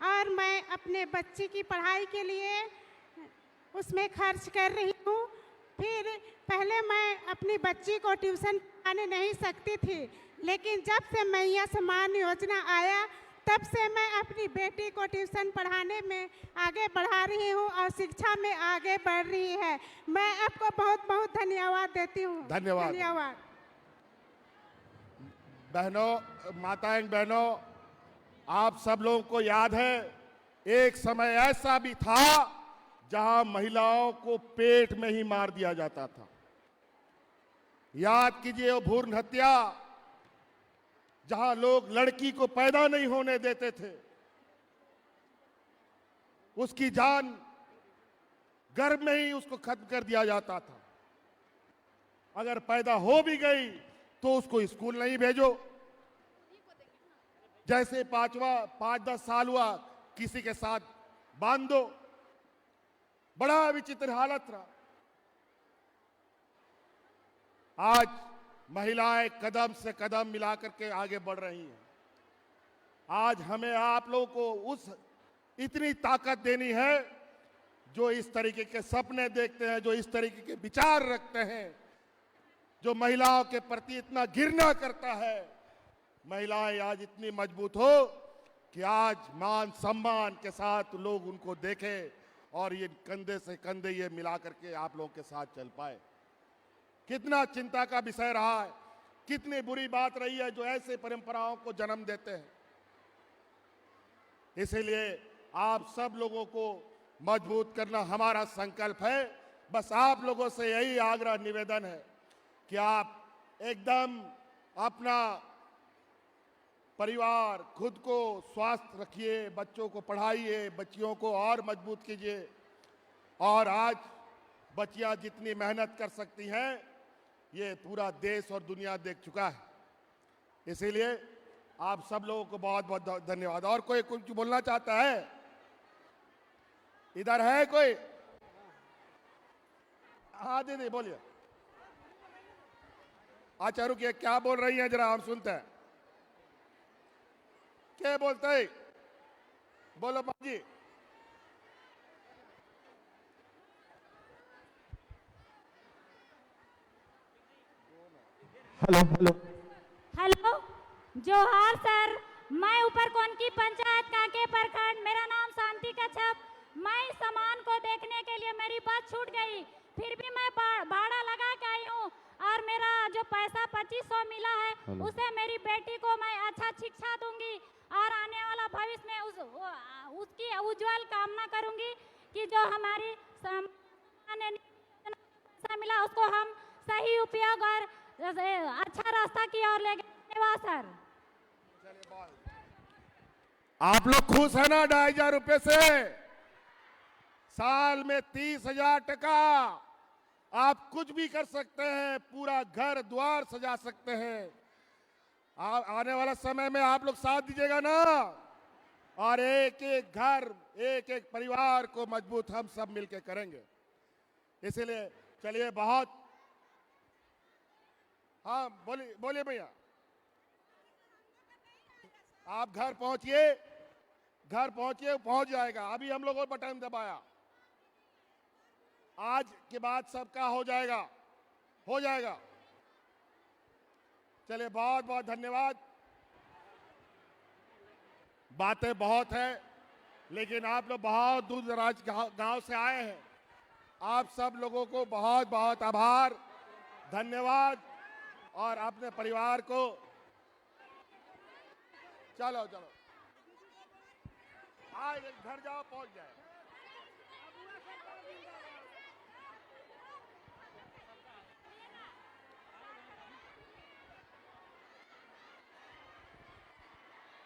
और मैं अपने बच्चे की पढ़ाई के लिए उसमें खर्च कर रही हूँ। फिर पहले मैं अपनी बच्ची को ट्यूशन पढ़ाने नहीं सकती थी, लेकिन जब से मैया सम्मान योजना आया तब से मैं अपनी बेटी को ट्यूशन पढ़ाने में आगे बढ़ा रही हूँ और शिक्षा में आगे बढ़ रही है। मैं आपको बहुत बहुत धन्यवाद देती हूँ। धन्यवाद। धन्यवाद। बहनों, माताएं बहनों, आप सब लोगों को याद है एक समय ऐसा भी था जहां महिलाओं को पेट में ही मार दिया जाता था। याद कीजिए वो भ्रूण हत्या, जहां लोग लड़की को पैदा नहीं होने देते थे, उसकी जान गर्भ में ही उसको खत्म कर दिया जाता था। अगर पैदा हो भी गई तो उसको स्कूल नहीं भेजो। जैसे 5-10 साल हुआ किसी के साथ बांध दो। बड़ा विचित्र हालत रहा। आज महिलाएं कदम से कदम मिलाकर के आगे बढ़ रही हैं। आज हमें आप लोगों को उस इतनी ताकत देनी है जो इस तरीके के सपने देखते हैं, जो इस तरीके के विचार रखते हैं, जो महिलाओं के प्रति इतना घृणा करता है। महिलाएं आज इतनी मजबूत हो कि आज मान सम्मान के साथ लोग उनको देखें और ये कंधे से कंधे ये मिला करके आप लोगों के साथ चल पाए। कितना चिंता का विषय रहा है, कितनी बुरी बात रही है जो ऐसे परंपराओं को जन्म देते हैं। इसीलिए आप सब लोगों को मजबूत करना हमारा संकल्प है। बस आप लोगों से यही आग्रह निवेदन है कि आप एकदम अपना परिवार, खुद को स्वस्थ रखिए, बच्चों को पढ़ाइए, बच्चियों को और मजबूत कीजिए। और आज बच्चियां जितनी मेहनत कर सकती हैं ये पूरा देश और दुनिया देख चुका है। इसीलिए आप सब लोगों को बहुत बहुत धन्यवाद। और कोई कुछ बोलना चाहता है? इधर है कोई? हाँ दीदी बोलिए। अच्छा रुकिए, क्या बोल रही हैं जरा हम सुनते हैं। क्या बोलते हैं? बोलो बाजी। हेलो हेलो हेलो, जोहार सर। मैं ऊपरकोन की पंचायत कांके प्रखंड, मेरा नाम शांति कच्छप। मैं इस सामान को देखने के लिए मेरी बस छूट गई, फिर भी मैं भाड़ा लगा के आई हूँ और मेरा जो पैसा 2500 मिला है उसे मेरी बेटी को मैं अच्छा शिक्षा दूंगी और आने वाला भविष्य में उसकी उज्जवल कामना करूंगी कि जो हमारी पैसा मिला उसको हम सही उपयोग और अच्छा रास्ता की ओर ले गए। धन्यवाद सर। आप लोग खुश है ना 2500 रुपए से? साल में 30,000 टका आप कुछ भी कर सकते हैं, पूरा घर द्वार सजा सकते हैं। आने वाला समय में आप लोग साथ दीजिएगा ना, और एक एक घर, एक एक परिवार को मजबूत हम सब मिलकर करेंगे। इसीलिए चलिए बहुत, हाँ बोलिए बोलिए भैया। आप घर पहुंचिए, घर पहुंचिए, पहुंच जाएगा। अभी हम लोगों ने बटन दबाया। आज के बाद सबका हो जाएगा, हो जाएगा। चलिए, बहुत बहुत धन्यवाद। बातें बहुत है, लेकिन आप लोग बहुत दूर दराज गांव से आए हैं। आप सब लोगों को बहुत बहुत आभार, धन्यवाद। और अपने परिवार को चलो चलो आए, घर जाओ, पहुंच जाए।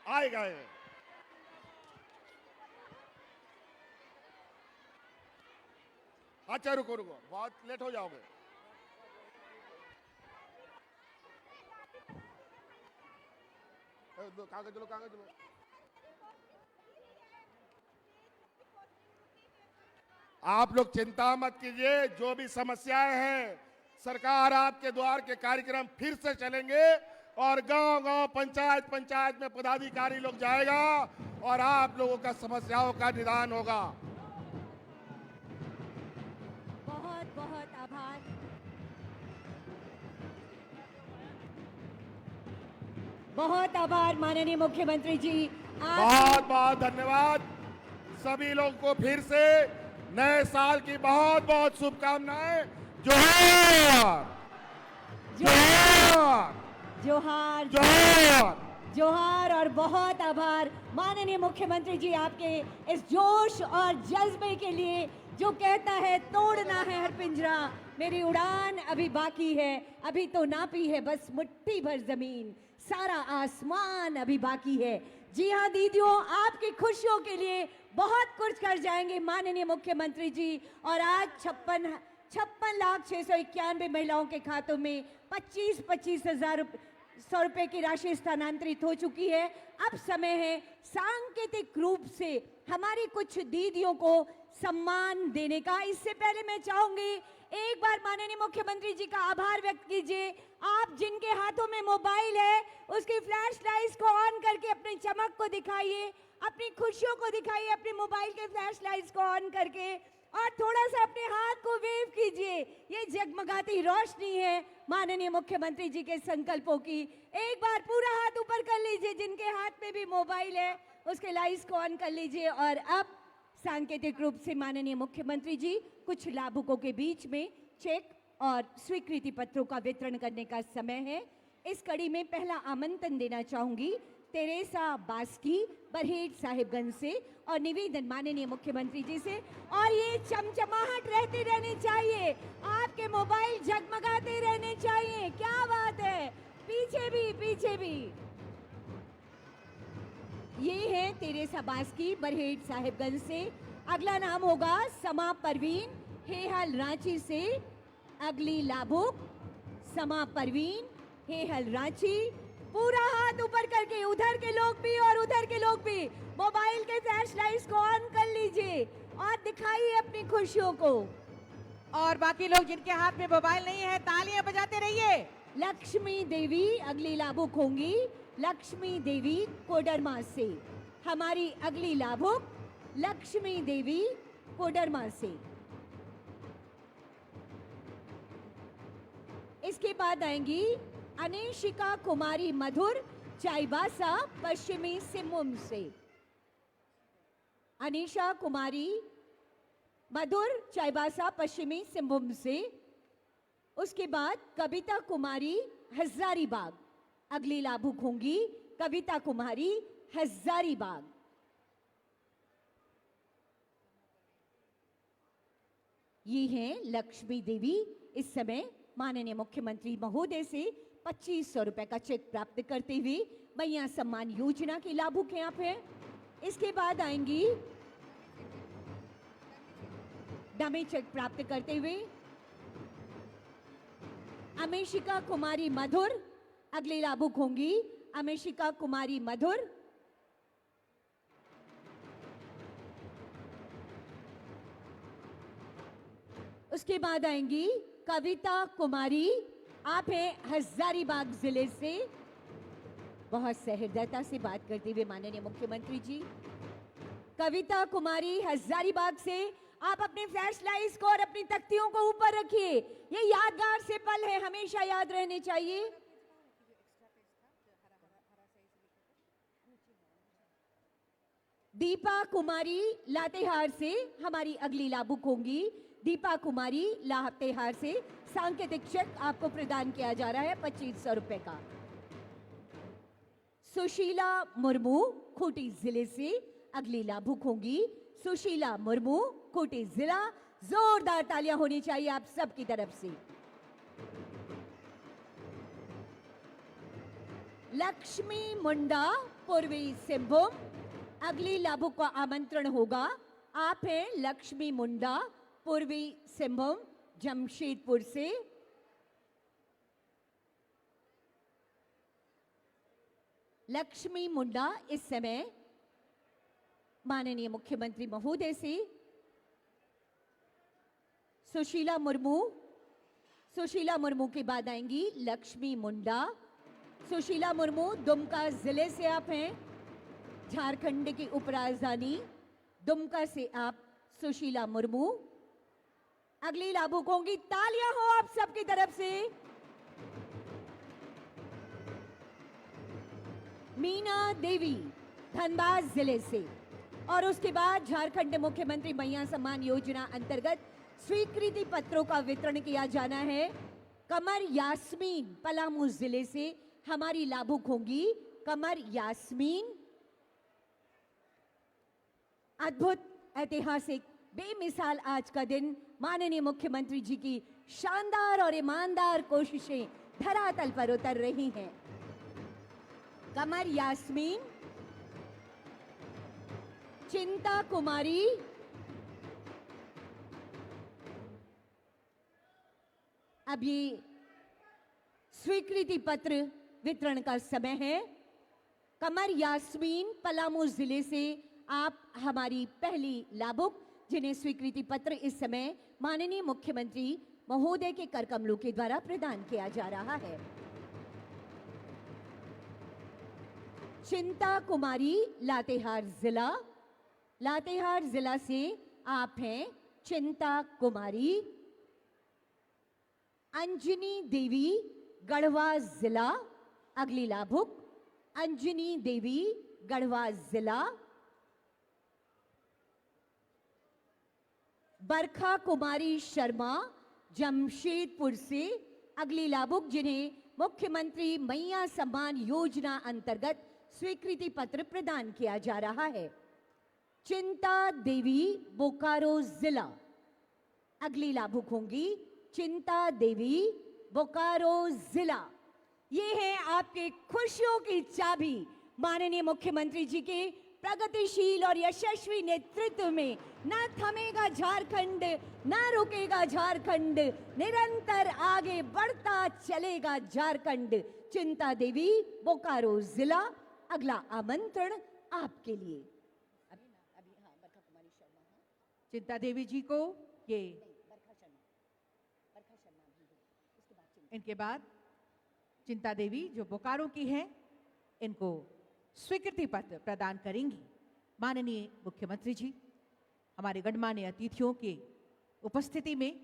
आएगा ये। अच्छा रुको रुको, बहुत लेट हो जाओगे। कागज लो, कागज लो। आप लोग चिंता मत कीजिए, जो भी समस्याएं हैं सरकार आपके द्वार के कार्यक्रम फिर से चलेंगे और गांव-गांव, पंचायत में पदाधिकारी लोग जाएगा और आप लोगों का समस्याओं का निदान होगा। बहुत बहुत आभार। बहुत आभार माननीय मुख्यमंत्री जी। बहुत बहुत धन्यवाद। सभी लोगों को फिर से नए साल की बहुत बहुत शुभकामनाएं। जोहार जोहार जोहार जोहार जोहार। और बहुत आभार माननीय मुख्यमंत्री जी, आपके इस जोश और जज्बे के लिए, जो कहता है तोड़ना है हर पिंजरा, मेरी उड़ान अभी बाकी है, अभी तो नापी है बस मुट्ठी भर जमीन, सारा आसमान अभी बाकी है। जी हाँ दीदियों, आपकी खुशियों के लिए बहुत कुछ कर जाएंगे माननीय मुख्यमंत्री जी। और आज 56,691 महिलाओं के खातों में 25,000 रुपए की राशि स्थानांतरित हो चुकी है। अब समय है सांकेतिक रूप से हमारी कुछ दीदियों को सम्मान देने का। इससे पहले मैं चाहूंगी एक बार माननीय मुख्यमंत्री जी का आभार व्यक्त कीजिए। आप जिनके हाथों में मोबाइल है उसकी फ्लैश लाइट्स को ऑन करके अपनी चमक को दिखाइए, अपनी खुशियों को दिखाइए, अपने मोबाइल के फ्लैश लाइट्स को ऑन करके, और थोड़ा सा अपने हाथ को वेव कीजिए। ये जगमगाती रोशनी है माननीय मुख्यमंत्री जी के संकल्पों की। एक बार पूरा हाथ ऊपर कर लीजिए, जिनके हाथ में भी मोबाइल है उसके लाइट्स को ऑन कर लीजिए। और अब सांकेतिक रूप से माननीय मुख्यमंत्री जी कुछ लाभुकों के बीच में चेक और स्वीकृति पत्रों का वितरण करने का समय है। इस कड़ी में पहला आमंत्रण देना चाहूंगी तेरेसा बास्की, बरहेट साहिबगंज से, और निवेदन माननीय मुख्यमंत्री जी से। और ये चमचमाहट रहती रहनी चाहिए, आपके मोबाइल जगमगाते रहने चाहिए। क्या बात है, पीछे भी पीछे भी। ये है तेरेसा बास्की, बरहेट साहिबगंज से। अगला नाम होगा समा परवीन, हेहल रांची से। अगली लाभुक समा परवीन, हेहल रांची। पूरा हाथ ऊपर करके, उधर के लोग भी और उधर के लोग भी मोबाइल के फ्लैश लाइट्स को ऑन कर लीजिए और दिखाइए अपनी खुशियों को। और बाकी लोग जिनके हाथ में मोबाइल नहीं है तालियां बजाते रहिए। लक्ष्मी देवी अगली लाभुक होंगी, लक्ष्मी देवी कोडरमा से। हमारी अगली लाभुक लक्ष्मी देवी कोडरमा से। इसके बाद आएंगी अनिशिका कुमारी मधुर, चाईबासा, पश्चिमी सिंहभूम से। अनिशा कुमारी मधुर, चाईबासा, पश्चिमी सिंहभूम से। उसके बाद कविता कुमारी हजारीबाग, अगली लाभुक होंगी कविता कुमारी हजारीबाग। ये हैं लक्ष्मी देवी। इस समय माननीय मुख्यमंत्री महोदय से 2500 रुपए का चेक प्राप्त करते हुए मैया सम्मान योजना की लाभुक हैं आप हैं। इसके बाद आएंगी डमी चेक प्राप्त करते हुए अमेशिका कुमारी मधुर, अगली लाभुक होंगी अमेशिका कुमारी मधुर। उसके बाद आएंगी कविता कुमारी, आप हैं हजारीबाग जिले से। बहुत सहृदयता से बात करते हुए माननीय मुख्यमंत्री जी, कविता कुमारी हजारीबाग से आप अपने फ्लैश लाइट्स को और अपनी तख्तियों को ऊपर रखिए। ये यादगार से पल है, हमेशा याद रहने चाहिए। दीपा कुमारी लातेहार से हमारी अगली लाभुक होंगी। दीपा कुमारी लातेहार से सांकेतिक चेक आपको प्रदान किया जा रहा है 2500 रुपए का। सुशीला मुर्मू खूंटी जिले से अगली लाभुक होंगी। सुशीला मुर्मू खूंटी जिला, जोरदार तालियां होनी चाहिए आप सबकी तरफ से। लक्ष्मी मुंडा पूर्वी सिंहभूम, अगली लाभुक का आमंत्रण होगा। आप हैं लक्ष्मी मुंडा पूर्वी सिंहभूम जमशेदपुर से। लक्ष्मी मुंडा इस समय माननीय मुख्यमंत्री महोदय से सुशीला मुर्मू के बाद आएंगी लक्ष्मी मुंडा। सुशीला मुर्मू दुमका जिले से आप हैं, झारखंड की उपराजधानी दुमका से आप सुशीला मुर्मू। अगली लाभुक होंगी, तालियां हो आप सबकी तरफ से। मीना देवी धनबाद जिले से। और उसके बाद झारखंड मुख्यमंत्री मैया सम्मान योजना अंतर्गत स्वीकृति पत्रों का वितरण किया जाना है। कमर यास्मीन पलामू जिले से हमारी लाभुक होंगी। कमर यास्मीन, अद्भुत, ऐतिहासिक, बेमिसाल आज का दिन माननीय मुख्यमंत्री जी की शानदार और ईमानदार कोशिशें धरातल पर उतर रही हैं। कमर यास्मीन, चिंता कुमारी, अब ये स्वीकृति पत्र वितरण का समय है। कमर यास्मीन पलामू जिले से आप हमारी पहली लाभुक, जिन्हें स्वीकृति पत्र इस समय माननीय मुख्यमंत्री महोदय के कर कमलों के द्वारा प्रदान किया जा रहा है। चिंता कुमारी लातेहार जिला से आप हैं चिंता कुमारी। अंजनी देवी गढ़वा जिला, अगली लाभुक अंजनी देवी गढ़वा जिला। बरखा कुमारी शर्मा जमशेदपुर से अगली लाभुक, जिन्हें मुख्यमंत्री मैया सम्मान योजना अंतर्गत स्वीकृति पत्र प्रदान किया जा रहा है। चिंता देवी बोकारो जिला, अगली लाभुक होंगी चिंता देवी बोकारो जिला। ये है आपके खुशियों की चाबी। माननीय मुख्यमंत्री जी के प्रगतिशील और यशस्वी नेतृत्व में न थमेगा झारखंड, न रुकेगा झारखंड, निरंतर आगे बढ़ता चलेगा झारखंड। चिंता देवी बोकारो जिला, अगला आमंत्रण आपके लिए। बरखा कुमारी शर्मा, चिंता देवी जी को ये बरखा शर्मा भी है। उसके बाद इनके बाद चिंता देवी जो बोकारो की हैं, इनको स्वीकृति पत्र प्रदान करेंगी। माननीय मुख्यमंत्री जी, हमारे गणमान्य अतिथियों के उपस्थिति में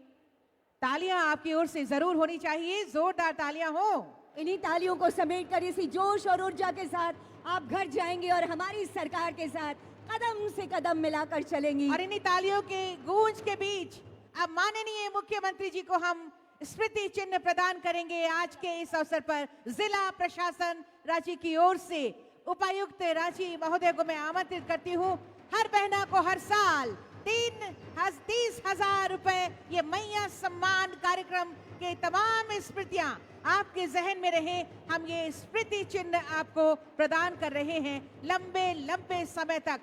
तालियां आपकी ओर से जरूर होनी चाहिए, जोरदार तालियां हो। इन्हीं तालियों को समेट कर इसी जोश और ऊर्जा के साथ आप घर जाएंगे और हमारी सरकार के साथ कदम से कदम मिलाकर चलेंगी। और इन्हीं तालियों के गूंज के बीच अब माननीय मुख्यमंत्री जी को हम स्मृति चिन्ह प्रदान करेंगे। आज के इस अवसर पर जिला प्रशासन रांची की ओर से उपायुक्त रांची महोदय को मैं आमंत्रित करती हूँ। हर बहना को हर साल 30,000 रुपए ये मैया सम्मान कार्यक्रम के तमाम स्मृतियां आपके जहन में रहे। हम ये स्मृति चिन्ह आपको प्रदान कर रहे हैं। लंबे लंबे समय तक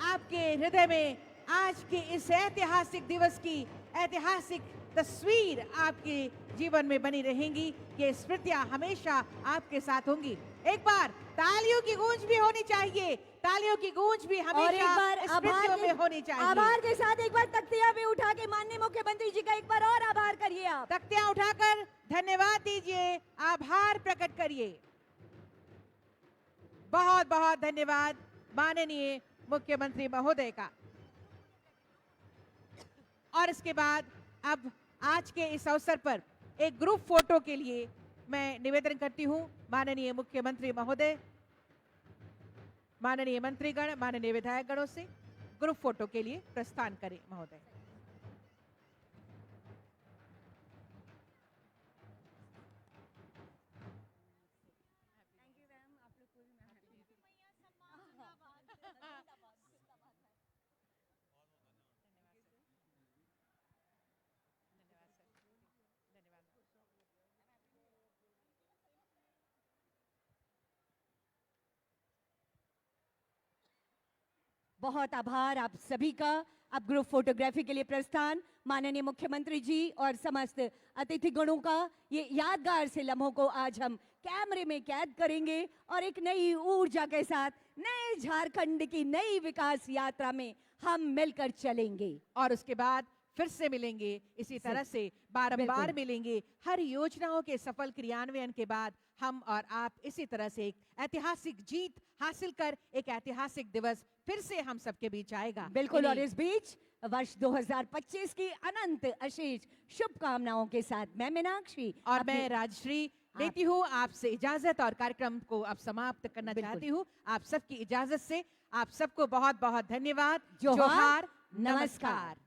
आपके हृदय में आज के इस ऐतिहासिक दिवस की ऐतिहासिक तस्वीर आपके जीवन में बनी रहेंगी। ये स्मृतियां हमेशा आपके साथ होंगी। एक बार तालियों की गूंज भी होनी चाहिए, तालियों की गूंज भी हमेशा स्मृतियों में होनी चाहिए। आभार के साथ एक बार तख्तियां भी उठा के माननीय मुख्यमंत्री जी का एक बार और आभार करिए। आप तख्तियां उठाकर धन्यवाद दीजिए, आभार प्रकट करिए। बहुत बहुत धन्यवाद माननीय मुख्यमंत्री महोदय का। और इसके बाद अब आज के इस अवसर पर एक ग्रुप फोटो के लिए मैं निवेदन करती हूं माननीय मुख्यमंत्री महोदय, माननीय मंत्रीगण, माननीय विधायक गणों से ग्रुप फोटो के लिए प्रस्थान करें महोदय। बहुत आभार आप सभी का। अब ग्रुप फोटोग्राफी के लिए प्रस्थान माननीय मुख्यमंत्री जी और समस्त अतिथिगणों का। ये यादगार से लम्हों को आज हम कैमरे में कैद करेंगे और एक नई ऊर्जा के साथ नए झारखंड की नई विकास यात्रा में हम मिलकर चलेंगे और उसके बाद फिर से मिलेंगे, इसी तरह से बारंबार मिलेंगे। हर योजनाओं के सफल क्रियान्वयन के बाद हम और आप इसी तरह से एक ऐतिहासिक जीत हासिल कर एक ऐतिहासिक दिवस फिर से हम सबके बीच आएगा। बिल्कुल। और इस बीच वर्ष 2025 की अनंत अशेष शुभकामनाओं के साथ मैं मीनाक्षी और मैं राजश्री देती हूँ आपसे इजाजत और कार्यक्रम को अब समाप्त करना चाहती हूँ। आप सबकी इजाजत से आप सबको बहुत बहुत धन्यवाद। जोहार, नमस्कार।